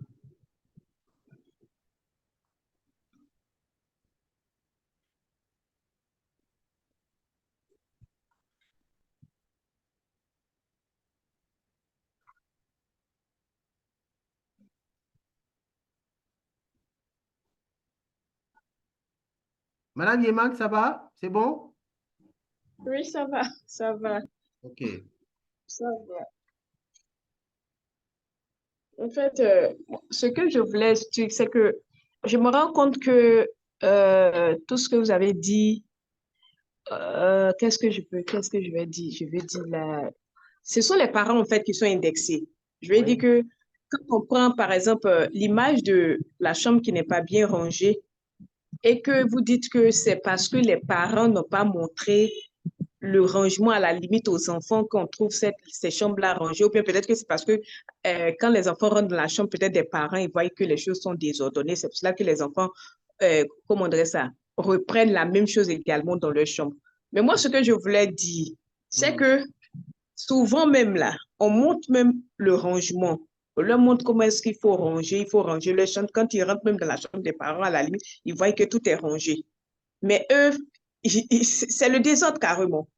Madame Yeman, ça va? C'est bon? Oui, ça va, OK. ça va. En fait, ce que je voulais dire, c'est que je me rends compte que tout ce que vous avez dit, qu'est-ce que je vais dire? Je vais dire là, ce sont les parents en fait qui sont indexés. Je vais dire Oui. que quand on prend par exemple l'image de la chambre qui n'est pas bien rangée et que vous dites que c'est parce que les parents n'ont pas montré le rangement à la limite aux enfants qu'on trouve ces chambres-là rangées, ou bien peut-être que c'est parce que quand les enfants rentrent dans la chambre, peut-être des parents, ils voient que les choses sont désordonnées. C'est pour cela que les enfants, comment on dirait ça, reprennent la même chose également dans leur chambre. Mais moi, ce que je voulais dire, c'est Mhm. que souvent même là, on montre même le rangement. On leur montre comment est-ce il faut ranger leur chambre. Quand ils rentrent même dans la chambre des parents, à la limite, ils voient que tout est rangé. Mais eux, c'est le désordre carrément.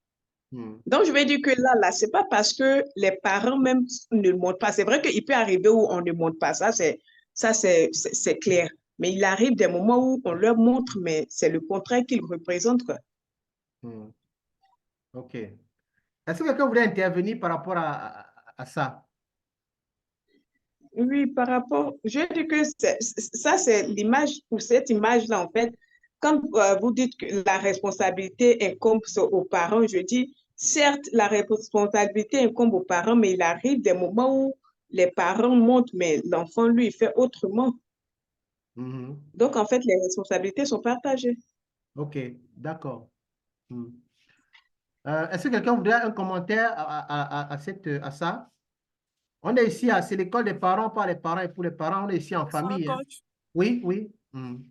Mhm. Donc, je vais dire que là, c'est pas parce que les parents même ne le montrent pas. C'est vrai qu'il peut arriver où on ne montre pas ça, c'est clair. Mais il arrive des moments où on leur montre, mais c'est le contraire qu'ils représentent, quoi. Mhm. OK. Est-ce que quelqu'un voudrait intervenir par rapport à ça? Oui, par rapport, je dis que ça, c'est l'image, ou cette image-là, en fait, quand vous dites que la responsabilité incombe aux parents, je dis, certes, la responsabilité incombe aux parents, mais il arrive des moments où les parents montent, mais l'enfant, lui, il fait autrement. Mhm. Donc, en fait, les responsabilités sont partagées. OK, d'accord. Mhm. Est-ce que quelqu'un voudrait un commentaire à ça? On est ici, c'est l'école des parents, par les parents et pour les parents. On est ici en Bonsoir, famille, hein. coach. Oui, oui. Mhm.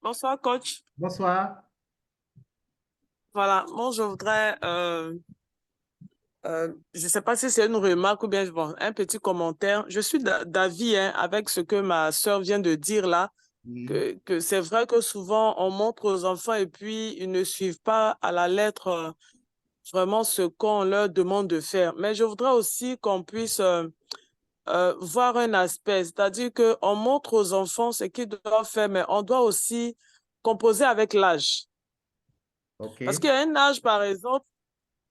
Bonsoir, coach. Bonsoir. Voilà, moi, je voudrais, je ne sais pas si c'est une remarque ou bien bon, un petit commentaire. Je suis d'avis hein, avec ce que ma sœur vient de dire là, Mhm. que c'est vrai que souvent, on montre aux enfants et puis ils ne suivent pas à la lettre vraiment ce qu'on leur demande de faire. Mais je voudrais aussi qu'on puisse voir un aspect, c'est-à-dire qu'on montre aux enfants ce qu'ils doivent faire, mais on doit aussi composer avec l'âge. OK. Parce qu'il y a un âge, par exemple,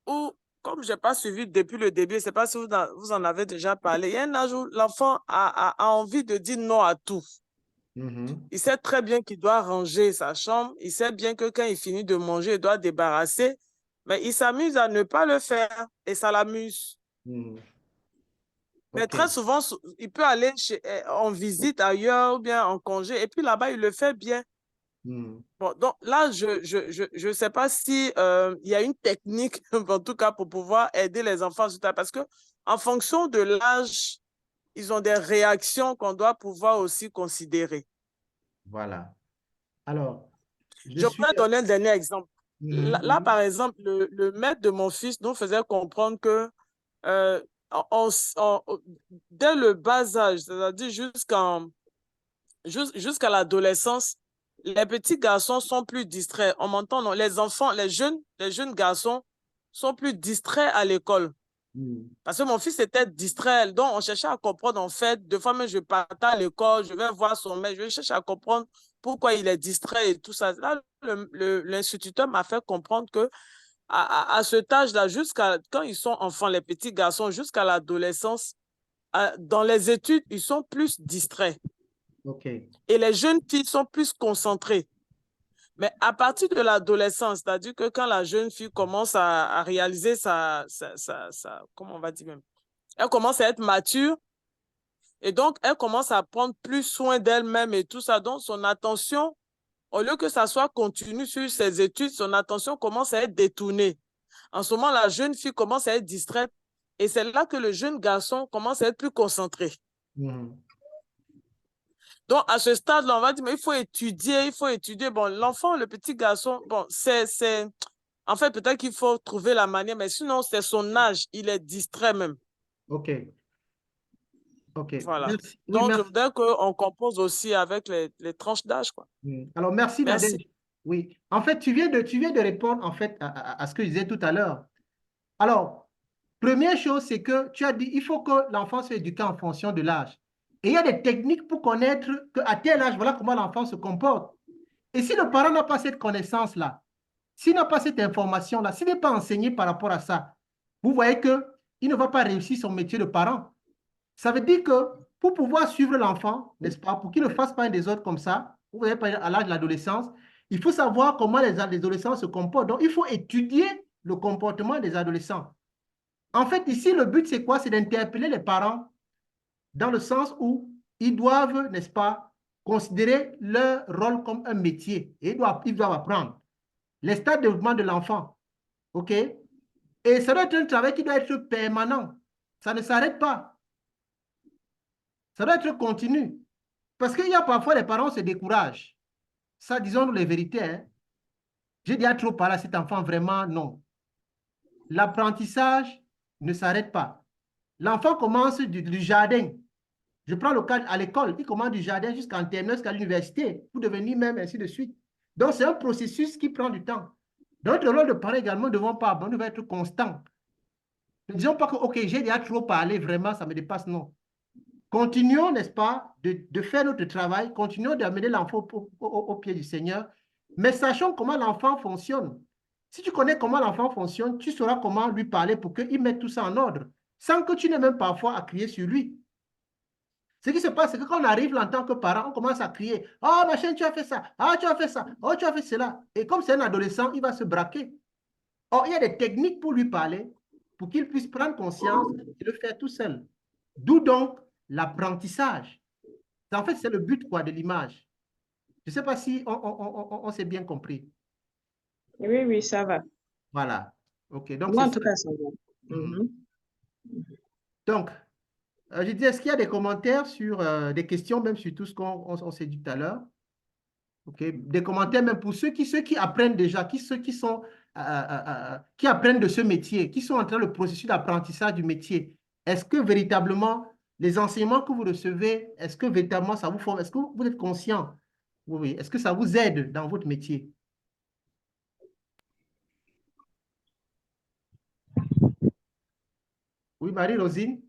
où, comme je n'ai pas suivi depuis le début, je ne sais pas si vous en avez déjà parlé, il y a un âge où l'enfant a envie de dire non à tout. Mhm. Il sait très bien qu'il doit ranger sa chambre. Il sait bien que quand il finit de manger, il doit débarrasser. Mais il s'amuse à ne pas le faire et ça l'amuse. Mhm. Mais OK. très souvent, il peut aller en visite ailleurs ou bien en congé et puis là-bas, il le fait bien. Mhm. Bon, donc là, je sais pas si il y a une technique, en tout cas, pour pouvoir aider les enfants parce que en fonction de l'âge, ils ont des réactions qu'on doit pouvoir aussi considérer. Voilà. Alors, je Je suis... pourrais donner un dernier exemple. Mhm, Là, oui. par exemple, le maître de mon fils nous faisait comprendre que euh, on- on- dès le bas âge, c'est-à-dire jusqu'à l'adolescence, les petits garçons sont plus distraits. On m'entend, non? Les enfants, les jeunes garçons sont plus distraits à l'école. Mhm. Parce que mon fils était distrait. Donc, on cherchait à comprendre, en fait. Deux fois même, je partais à l'école, je vais voir son maître, je cherche à comprendre pourquoi il est distrait et tout ça. Là, l'instituteur m'a fait comprendre que à cet âge-là, jusqu'à quand ils sont enfants, les petits garçons, jusqu'à l'adolescence, dans les études, ils sont plus distraits. OK. Et les jeunes filles sont plus concentrées. Mais à partir de l'adolescence, c'est-à-dire que quand la jeune fille commence à réaliser comment on va dire même, elle commence à être mature et donc elle commence à prendre plus soin d'elle-même et tout ça. Donc son attention, au lieu que ça soit continu sur ses études, son attention commence à être détournée. En ce moment, la jeune fille commence à être distraite et c'est là que le jeune garçon commence à être plus concentré. Mhm. Donc, à ce stade-là, on va dire, mais il faut étudier, il faut étudier. Bon, l'enfant, le petit garçon, bon, en fait, peut-être qu'il faut trouver la manière, mais sinon, c'est son âge, il est distrait même. OK. OK. Voilà. Merci. Oui, Donc, je merci. voudrais qu'on compose aussi avec les tranches d'âge, quoi. Alors, merci Merci. Nadège. Oui. En fait, tu viens de répondre en fait à ce que je disais tout à l'heure. Alors, première chose, c'est que tu as dit il faut que l'enfant soit éduqué en fonction de l'âge. Et il y a des techniques pour connaître qu'à tel âge, voilà comment l'enfant se comporte. Et si le parent n'a pas cette connaissance-là, s'il n'a pas cette information-là, s'il n'est pas enseigné par rapport à ça, vous voyez qu'il ne va pas réussir son métier de parent. Ça veut dire que pour pouvoir suivre l'enfant, n'est-ce pas, pour qu'il ne fasse pas un désordre comme ça, vous voyez, à l'âge de l'adolescence, il faut savoir comment les adolescents se comportent. Donc, il faut étudier le comportement des adolescents. En fait, ici, le but, c'est quoi? C'est d'interpeller les parents dans le sens où ils doivent, n'est-ce pas, considérer leur rôle comme un métier. Et ils doivent apprendre les stades de développement de l'enfant. OK? Et ça doit être un travail qui doit être permanent. Ça ne s'arrête pas. Ça doit être continu. Parce qu'il y a parfois les parents se découragent. Ça, disons-nous les vérités. Hein. J'ai dit à trop par là, cet enfant, vraiment, non. L'apprentissage ne s'arrête pas. L'enfant commence du jardin. Je prends le cas à l'école. Il commence du jardin jusqu'en terminale, jusqu'à l'université, pour devenir même ainsi de suite. Donc, c'est un processus qui prend du temps. Dans notre rôle de parents également, nous ne devons pas abandonner, nous devons être constants. Ne disons pas que, OK, j'ai déjà trop parlé, vraiment, ça me dépasse. Non. Continuons, n'est-ce pas, de faire notre travail, continuons d'amener l'enfant au pied du Seigneur, mais sachons comment l'enfant fonctionne. Si tu connais comment l'enfant fonctionne, tu sauras comment lui parler pour qu'il mette tout ça en ordre, sans que tu n'aies même parfois à crier sur lui. Ce qui se passe, c'est que quand on arrive là, en tant que parent, on commence à crier, « Oh, ma chaîne, tu as fait ça. Ah, tu as fait ça. Oh, tu as fait cela. » Et comme c'est un adolescent, il va se braquer. Or, il y a des techniques pour lui parler, pour qu'il puisse prendre conscience et le faire tout seul. D'où donc l'apprentissage. En fait, c'est le but quoi, de l'image. Je ne sais pas si on s'est bien compris. Oui, oui, ça va. Voilà. OK. Donc, Moi, c'est en ça. tout cas, ça va. Mhm. Mhm. Donc, je dis, est-ce qu'il y a des commentaires sur des questions, même sur tout ce qu'on s'est dit tout à l'heure? OK. Des commentaires même pour ceux qui apprennent déjà, ceux qui sont, qui apprennent de ce métier, qui sont en train le processus d'apprentissage du métier. Est-ce que véritablement, les enseignements que vous recevez, est-ce que véritablement ça vous forme? Est-ce que vous êtes conscient? Oui, oui. Est-ce que ça vous aide dans votre métier? Oui, Marie-Rosine,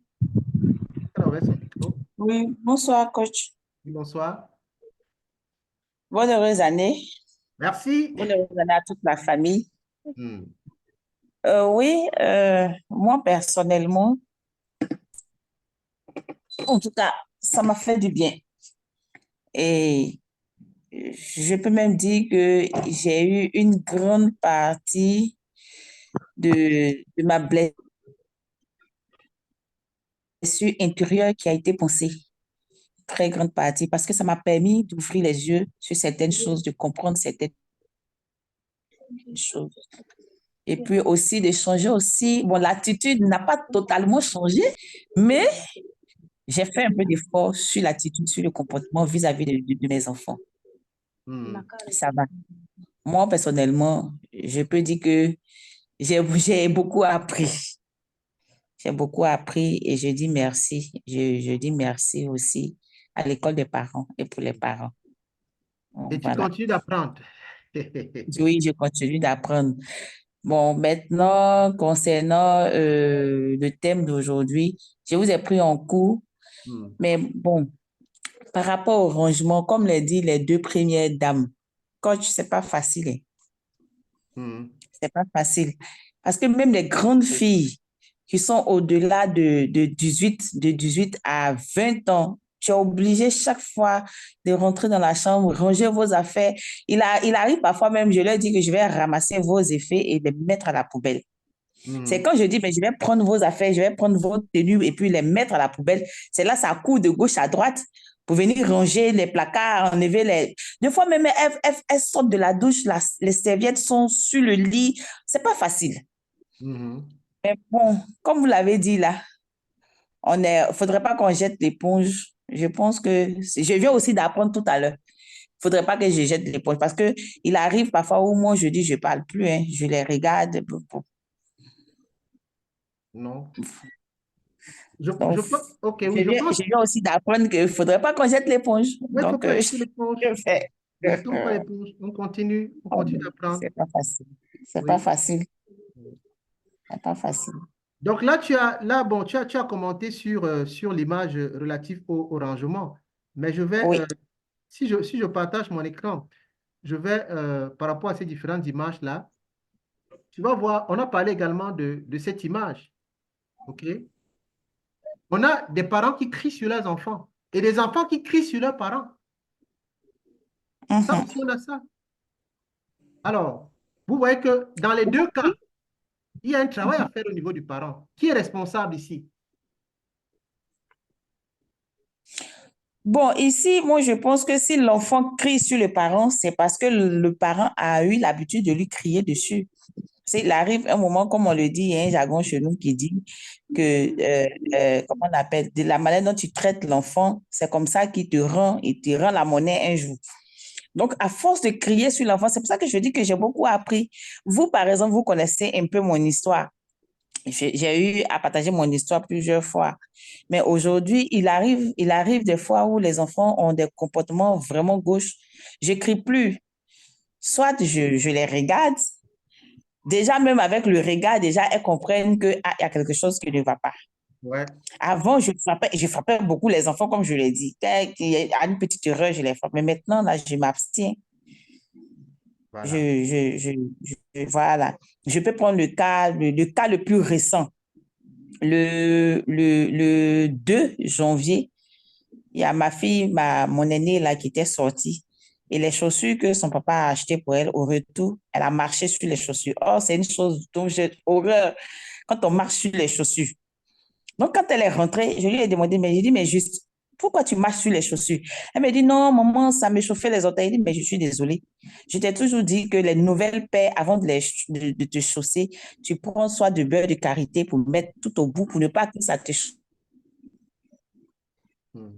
elle a ouvert son micro. Oui, bonsoir, coach. Oui, bonsoir. Bonne heureuse année. Merci. Bonne heureuse année à toute la famille. Hmm. Oui, moi personnellement, en tout cas, ça m'a fait du bien. Et je peux même dire que j'ai eu une grande partie de ma blessure intérieure qui a été pensée. Très grande partie, parce que ça m'a permis d'ouvrir les yeux sur certaines choses, de comprendre certaines choses. Et puis aussi de changer aussi. Bon, l'attitude n'a pas totalement changé, mais j'ai fait un peu d'effort sur l'attitude, sur le comportement vis-à-vis de mes enfants. Hmm. Ça va. Moi, personnellement, je peux dire que j'ai beaucoup appris. J'ai beaucoup appris et je dis merci. Je dis merci aussi à l'école des parents et pour les parents. Et tu Voilà. continues d'apprendre. Oui, je continue d'apprendre. Bon, maintenant, concernant le thème d'aujourd'hui, je vous ai pris en cours, Hmm. mais bon, par rapport au rangement, comme l'a dit les deux premières dames, coach, c'est pas facile, hein. Hmm. C'est pas facile. Parce que même les grandes filles qui sont au-delà de 18 à 20 ans, tu es obligé chaque fois de rentrer dans la chambre, ranger vos affaires. Il arrive parfois même, je leur dis que je vais ramasser vos effets et les mettre à la poubelle. C'est Hmm. quand je dis, mais je vais prendre vos affaires, je vais prendre vos tenues et puis les mettre à la poubelle. C'est là, ça court de gauche à droite pour venir ranger les placards, enlever les... Des fois même, elles sortent de la douche, les serviettes sont sur le lit. C'est pas facile. Hmm. Mais bon, comme vous l'avez dit là, faudrait pas qu'on jette l'éponge. Je pense que, je viens aussi d'apprendre tout à l'heure. Faudrait pas que je jette l'éponge parce que il arrive parfois où moi je dis, je parle plus, hein, je les regarde. Non. Donc, Ok, oui, je pense. je viens aussi d'apprendre qu'il ne faudrait pas qu'on jette l'éponge. Il ne faut Donc, pas jeter l'éponge. je fais. Jetons pas l'éponge. On continue d'apprendre. C'est pas facile. C'est pas Oui. facile. C'est pas facile. Donc là, bon, tu as commenté sur l'image relative au rangement. Mais Oui. si je partage mon écran, je vais, par rapport à ces différentes images-là, tu vas voir, on a parlé également de cette image. OK? On a des parents qui crient sur leurs enfants et des enfants qui crient sur leurs parents. Ça Mhm. aussi, on a ça. Alors, vous voyez que dans les deux cas, il y a un travail à faire au niveau du parent. Qui est responsable ici? Bon, ici, moi, je pense que si l'enfant crie sur le parent, c'est parce que le parent a eu l'habitude de lui crier dessus. Il arrive un moment, comme on le dit, il y a un jargon chez nous qui dit que, comment on appelle, de la manière dont tu traites l'enfant, c'est comme ça il te rend la monnaie un jour. Donc, à force de crier sur l'enfant, c'est pour ça que je dis que j'ai beaucoup appris. Vous, par exemple, vous connaissez un peu mon histoire. J'ai eu à partager mon histoire plusieurs fois. Mais aujourd'hui, il arrive des fois où les enfants ont des comportements vraiment gauches. Je crie plus. Soit je les regarde. Déjà, même avec le regard, déjà, elles comprennent qu'il y a quelque chose qui ne va pas. Ouais, Avant, je frappais beaucoup les enfants, comme je l'ai dit. Dès qu'il y a une petite erreur, je les frappe. Mais maintenant, là, je m'abstiens. voilà. Voilà. Je peux prendre le cas le plus récent. Le 2 janvier, il y a ma fille, mon aînée là, qui était sortie. Et les chaussures que son papa a achetées pour elle, au retour, elle a marché sur les chaussures. Oh, c'est une chose dont j'ai horreur quand on marche sur les chaussures. Donc, quand elle est rentrée, je lui ai demandé, mais j'ai dit, mais juste, pourquoi tu marches sur les chaussures? Elle m'a dit, non, maman, ça me chauffait les orteils. Elle dit, mais je suis désolée. Je t'ai toujours dit que les nouvelles paires, avant de te chausser, tu prends soit de beurre de karité pour mettre tout au bout, pour ne pas que ça te chausse. Hmm.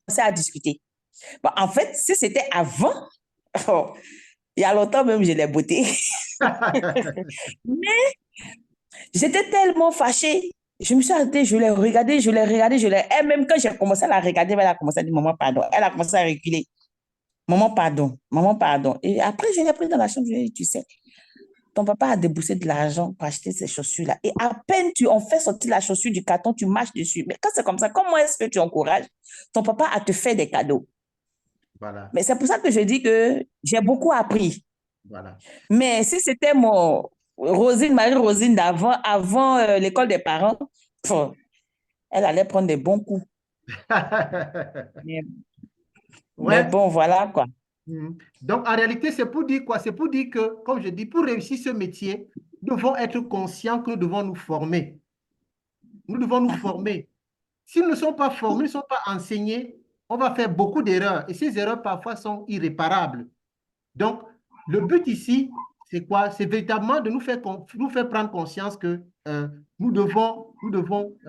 On à discuter. Bon, en fait, si c'était avant, oh, il y a longtemps même, je l'ai botté. Mais j'étais tellement fâchée. Je me suis arrêtée, je l'ai regardée, Et même quand j'ai commencé à la regarder, elle a commencé à dire, maman, pardon. Elle a commencé à reculer. Maman, pardon. Maman, pardon. Et après, je l'ai pris dans la chambre. Je lui ai dit, tu sais, ton papa a déboursé de l'argent pour acheter ces chaussures-là. Et à peine on fait sortir la chaussure du carton, tu marches dessus. Mais quand c'est comme ça, comment est-ce que tu encourages ton papa à te faire des cadeaux? Voilà. Mais c'est pour ça que je dis que j'ai beaucoup appris. Voilà. Mais si c'était mon Marie-Rosine d'avant, avant l'école des parents, pff, elle allait prendre des bons coups. Mais, mais Ouais. bon, voilà quoi. Donc, en réalité, c'est pour dire quoi? C'est pour dire que, comme je dis, pour réussir ce métier, nous devons être conscients que nous devons nous former. Nous devons nous former. Si nous ne sommes pas formés, nous ne sommes pas enseignés, on va faire beaucoup d'erreurs. Et ces erreurs, parfois, sont irréparables. Donc, le but ici, c'est quoi? C'est véritablement de nous faire prendre conscience que nous devons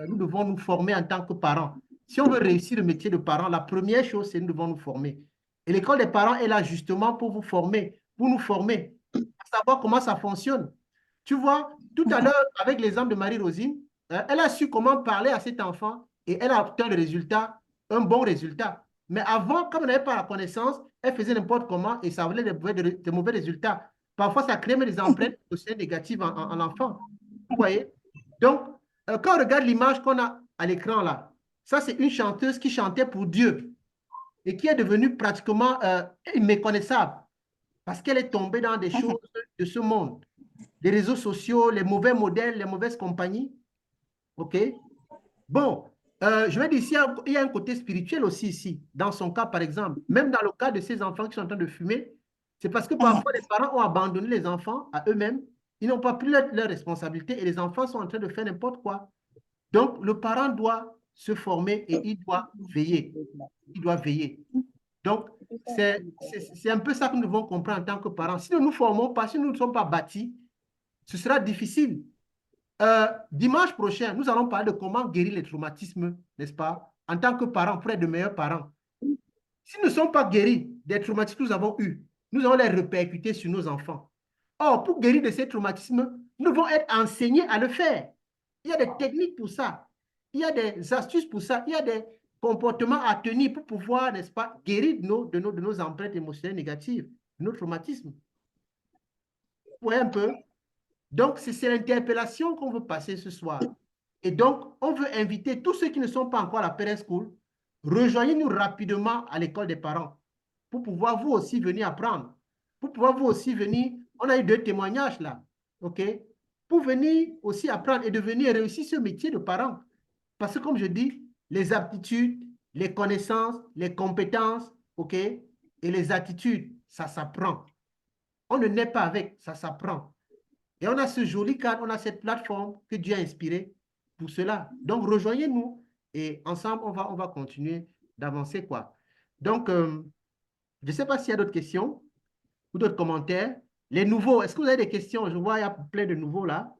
nous former en tant que parents. Si on veut réussir le métier de parent, la première chose, c'est que nous devons nous former. Et l'école des parents est là justement pour vous former, pour nous former, à savoir comment ça fonctionne. Tu vois, tout à l'heure, avec l'exemple de Marie-Rosine, elle a su comment parler à cet enfant et elle a obtenu le résultat, un bon résultat. Mais avant, comme elle n'avait pas la connaissance, elle faisait n'importe comment et ça voulait de mauvais résultats. Parfois, ça crée même des empreintes aussi négatives en enfant. Vous voyez? Donc, quand on regarde l'image qu'on a à l'écran là, ça, c'est une chanteuse qui chantait pour Dieu et qui est devenue pratiquement méconnaissable parce qu'elle est tombée dans des choses de ce monde. Les réseaux sociaux, les mauvais modèles, les mauvaises compagnies. OK? Bon, je vais dire ici, il y a un côté spirituel aussi ici. Dans son cas, par exemple, même dans le cas de ces enfants qui sont en train de fumer, c'est parce que parfois les parents ont abandonné les enfants à eux-mêmes. Ils n'ont pas pris leur responsabilité et les enfants sont en train de faire n'importe quoi. Donc, le parent doit se former et il doit veiller. Il doit veiller. Donc, c'est un peu ça que nous devons comprendre en tant que parents. Si nous ne nous formons pas, si nous ne sommes pas bâtis, ce sera difficile. Dimanche prochain, nous allons parler de comment guérir les traumatismes, n'est-ce pas, en tant que parents, pour être de meilleurs parents. Si nous ne sommes pas guéris des traumatismes que nous avons eus, nous allons les répercuter sur nos enfants. Or, pour guérir de ces traumatismes, nous devons être enseignés à le faire. Il y a des techniques pour ça. Il y a des astuces pour ça. Il y a des comportements à tenir pour pouvoir, n'est-ce pas, guérir de nos empreintes émotionnelles négatives, de nos traumatismes. Vous voyez un peu? Donc, c'est l'interpellation qu'on veut passer ce soir. Et donc, on veut inviter tous ceux qui ne sont pas encore à la Parent School, rejoignez-nous rapidement à l'école des parents pour pouvoir vous aussi venir apprendre. Pour pouvoir vous aussi venir, on a eu 2 témoignages là, OK? Pour venir aussi apprendre et devenir réussir ce métier de parent. Parce que comme je dis, les aptitudes, les connaissances, les compétences, OK? Et les attitudes, ça s'apprend. On ne naît pas avec, ça s'apprend. Et on a ce joli cadre, on a cette plateforme que Dieu a inspirée pour cela. Donc, rejoignez-nous et ensemble, on va continuer d'avancer, quoi. Donc, je ne sais pas s'il y a d'autres questions ou d'autres commentaires. Les nouveaux, est-ce que vous avez des questions? Je vois, il y a plein de nouveaux là.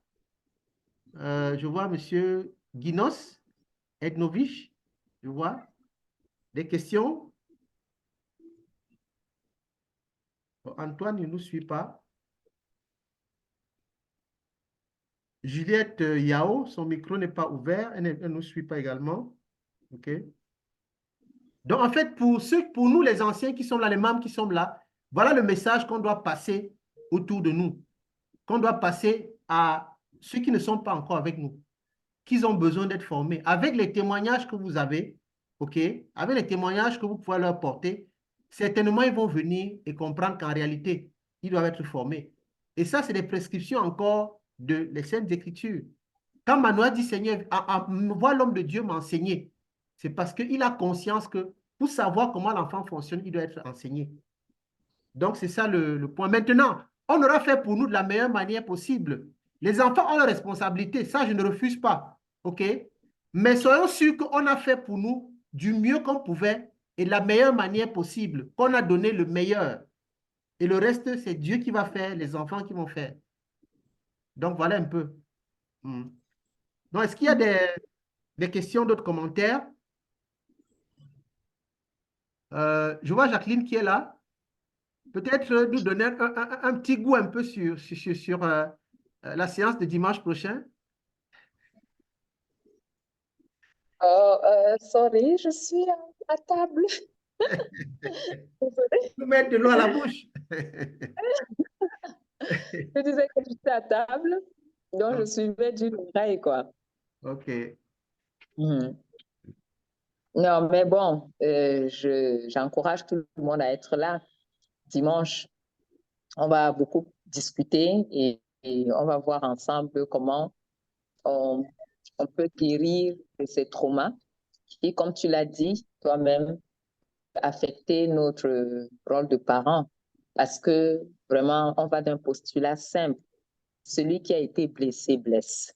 Je vois M. Guinos Ednovich. Je vois. Des questions? Bon, Antoine ne nous suit pas. Juliette Yao, son micro n'est pas ouvert. Elle ne nous suit pas également. OK. Donc, en fait, pour nous, les anciens qui sont là, les membres qui sont là, voilà le message qu'on doit passer autour de nous, qu'on doit passer à ceux qui ne sont pas encore avec nous, qu'ils ont besoin d'être formés. Avec les témoignages que vous avez, OK, avec les témoignages que vous pouvez leur porter, certainement, ils vont venir et comprendre qu'en réalité, ils doivent être formés. Et ça, c'est des prescriptions encore de les Saintes Écritures. Quand Manoah dit, Seigneur, vois l'homme de Dieu m'enseigner, c'est parce qu'il a conscience que pour savoir comment l'enfant fonctionne, il doit être enseigné. Donc, c'est ça le point. Maintenant, on aura fait pour nous de la meilleure manière possible. Les enfants ont leurs responsabilités, ça, je ne refuse pas. OK? Mais soyons sûrs qu'on a fait pour nous du mieux qu'on pouvait et de la meilleure manière possible, qu'on a donné le meilleur. Et le reste, c'est Dieu qui va faire, les enfants qui vont faire. Donc, voilà un peu. Donc, est-ce qu'il y a des questions, d'autres commentaires? Je vois Jacqueline qui est là. Peut-être nous donner un petit goût un peu sur la séance de dimanche prochain. Oh, sorry, je suis à table. Désolée. Nous mettre de l'eau à la bouche. Je disais que j'étais à table, donc je suivais d'une oreille, quoi. OK. Non, mais bon, j'encourage tout le monde à être là dimanche. On va beaucoup discuter et on va voir ensemble comment on, on peut guérir de ces traumas qui, comme tu l'as dit toi-même, affecter notre rôle de parent parce que vraiment, on va d'un postulat simple. Celui qui a été blessé blesse.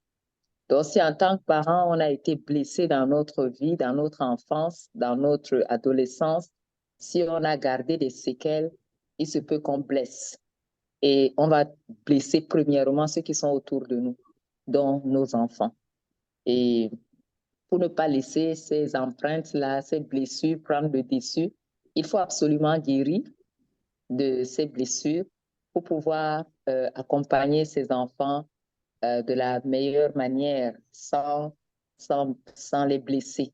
Donc, si en tant que parent, on a été blessé dans notre vie, dans notre enfance, dans notre adolescence, si on a gardé des séquelles, il se peut qu'on blesse. Et on va blesser premièrement ceux qui sont autour de nous, dont nos enfants. Et pour ne pas laisser ces empreintes-là, ces blessures prendre le dessus, il faut absolument guérir de ces blessures pour pouvoir accompagner ces enfants de la meilleure manière sans les blesser,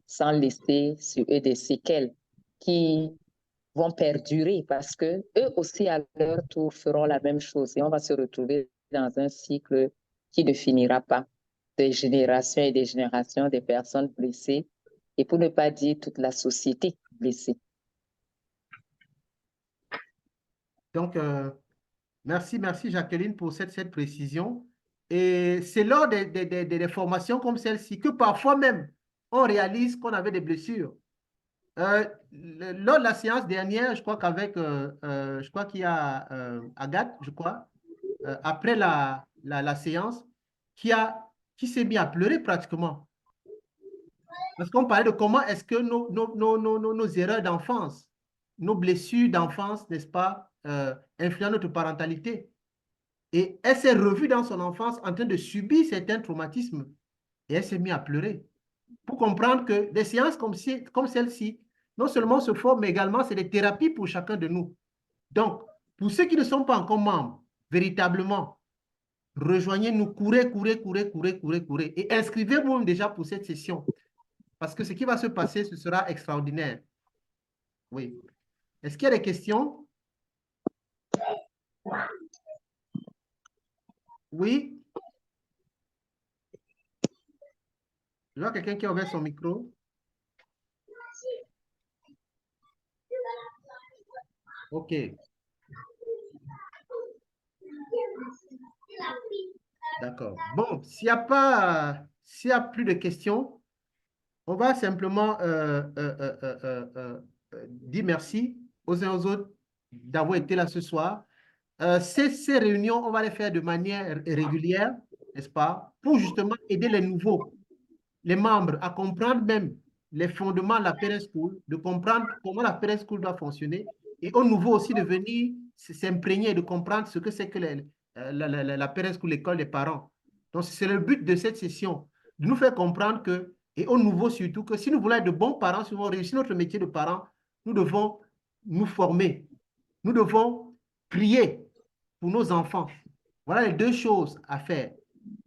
sans laisser sur eux des séquelles qui vont perdurer parce que eux aussi à leur tour feront la même chose et on va se retrouver dans un cycle qui ne finira pas, des générations et des générations de personnes blessées et pour ne pas dire toute la société blessée. Donc, merci Jacqueline pour cette précision. Et c'est lors des formations comme celle-ci que parfois même on réalise qu'on avait des blessures. Lors de la séance dernière, je crois je crois qu'il y a Agathe, je crois, après la séance, qui s'est mis à pleurer pratiquement. Parce qu'on parlait de comment est-ce que nos erreurs d'enfance, nos blessures d'enfance, n'est-ce pas, influencent notre parentalité. Et elle s'est revue dans son enfance en train de subir certains traumatismes. Et elle s'est mise à pleurer. Pour comprendre que des séances comme celle-ci, non seulement se font, mais également c'est des thérapies pour chacun de nous. Donc, pour ceux qui ne sont pas encore membres, véritablement, rejoignez-nous, courez. Et inscrivez-vous déjà pour cette session. Parce que ce qui va se passer, ce sera extraordinaire. Oui. Est-ce qu'il y a des questions? Oui. Je vois quelqu'un qui a ouvert son micro. OK. D'accord. Bon, s'il n'y a plus de questions, on va simplement dire merci aux uns aux autres d'avoir été là ce soir. Ces réunions, on va les faire de manière régulière, n'est-ce pas, pour justement aider les nouveaux, les membres à comprendre même les fondements de la parent school, de comprendre comment la parent school doit fonctionner, et aux nouveaux aussi de venir s'imprégner, de comprendre ce que c'est que la parent school, l'école des parents. Donc, c'est le but de cette session, de nous faire comprendre que, et aux nouveaux surtout, que si nous voulons être de bons parents, si nous voulons réussir notre métier de parents, nous devons nous former. Nous devons prier pour nos enfants. Voilà les deux choses à faire.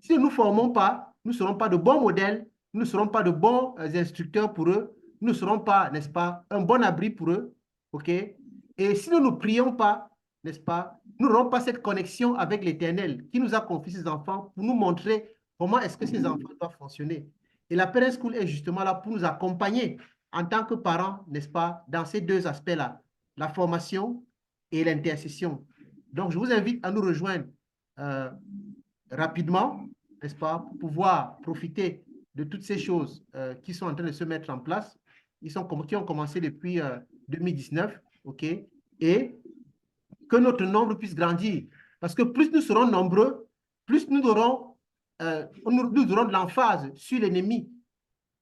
Si nous ne nous formons pas, nous ne serons pas de bons modèles, nous ne serons pas de bons instructeurs pour eux, nous ne serons pas, n'est-ce pas, un bon abri pour eux. OK? Et si nous ne prions pas, n'est-ce pas, nous n'aurons pas cette connexion avec l'Éternel qui nous a confié ses enfants pour nous montrer comment est-ce que ces enfants doivent fonctionner. Et la Parent School est justement là pour nous accompagner en tant que parents, n'est-ce pas, dans ces deux aspects-là, la formation et l'intercession. Donc, je vous invite à nous rejoindre rapidement, n'est-ce pas, pour pouvoir profiter de toutes ces choses qui sont en train de se mettre en place, qui ont commencé depuis 2019, OK? Et que notre nombre puisse grandir. Parce que plus nous serons nombreux, plus nous aurons de l'emphase sur l'ennemi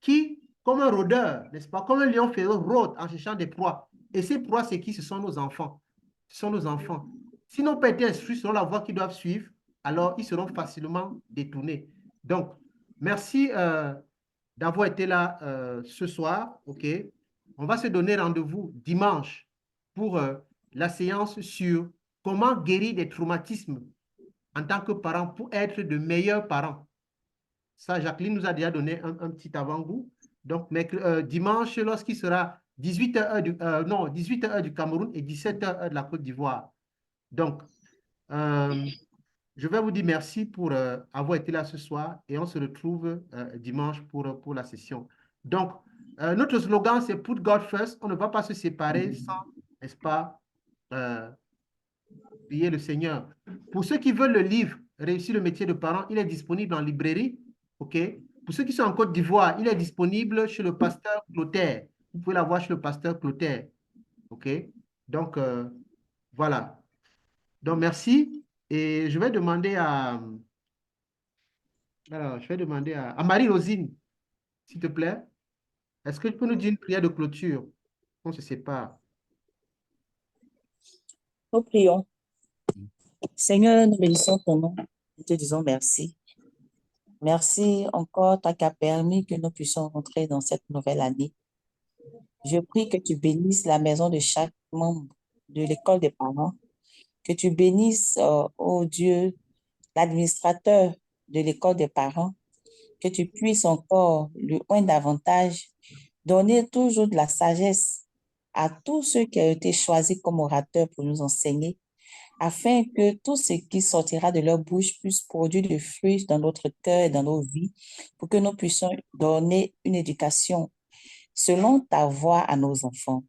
qui, comme un rôdeur, n'est-ce pas, comme un lion féroce, rôde en cherchant des proies. Et ces proies, c'est qui? Ce sont nos enfants. Ce sont nos enfants. Si nos pères étaient instruits selon la voie qu'ils doivent suivre, alors ils seront facilement détournés. Donc, merci d'avoir été là ce soir. OK? On va se donner rendez-vous dimanche pour la séance sur comment guérir des traumatismes en tant que parent pour être de meilleurs parents. Ça, Jacqueline nous a déjà donné un petit avant-goût. Donc, dimanche, lorsqu'il sera 18 heures du Cameroun et 17 heures de la Côte d'Ivoire. Donc, je vais vous dire merci pour avoir été là ce soir et on se retrouve dimanche pour la session. Donc, notre slogan, c'est Put God First. On ne va pas se séparer sans, n'est-ce pas, Priez le Seigneur. Pour ceux qui veulent le livre, Réussir le métier de parent, il est disponible en librairie. OK? Pour ceux qui sont en Côte d'Ivoire, il est disponible chez le pasteur Clotaire. Vous pouvez l'avoir chez le pasteur Clotaire. OK? Donc, voilà. Donc, merci. Et je vais demander à Marie-Rosine, s'il te plaît. Est-ce que tu peux nous dire une prière de clôture? On se sépare. Nous prions. Seigneur, nous bénissons ton nom. Nous te disons merci. Merci encore, toi qui as permis que nous puissions rentrer dans cette nouvelle année. Je prie que tu bénisses la maison de chaque membre de l'école des parents, que tu bénisses, oh Dieu, l'administrateur de l'école des parents, que tu puisses encore le oindre davantage, donner toujours de la sagesse à tous ceux qui ont été choisis comme orateurs pour nous enseigner, afin que tout ce qui sortira de leur bouche puisse produire du fruit dans notre cœur et dans nos vies, pour que nous puissions donner une éducation selon ta voix à nos enfants.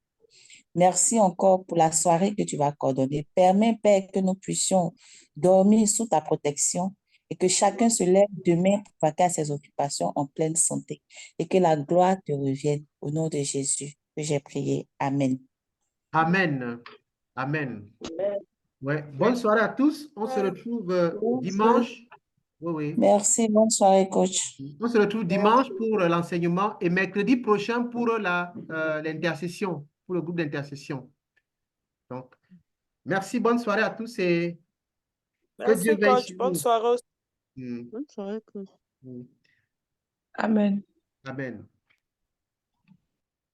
Merci encore pour la soirée que tu vas coordonner. Permets, Père, que nous puissions dormir sous ta protection et que chacun se lève demain pour vaquer à ses occupations en pleine santé et que la gloire te revienne au nom de Jésus que j'ai prié. Amen. Amen. Amen. Ouais. Bonne soirée à tous. On se retrouve dimanche. Oui, oui. Merci. Bonne soirée, coach. On se retrouve dimanche pour l'enseignement et mercredi prochain pour l'intercession, pour le groupe d'intercession. Donc, merci. Bonne soirée à tous et que Dieu Merci, veille coach. sur Bonne vous. soirée. Bonne soirée, coach. Mm. Amen. Amen.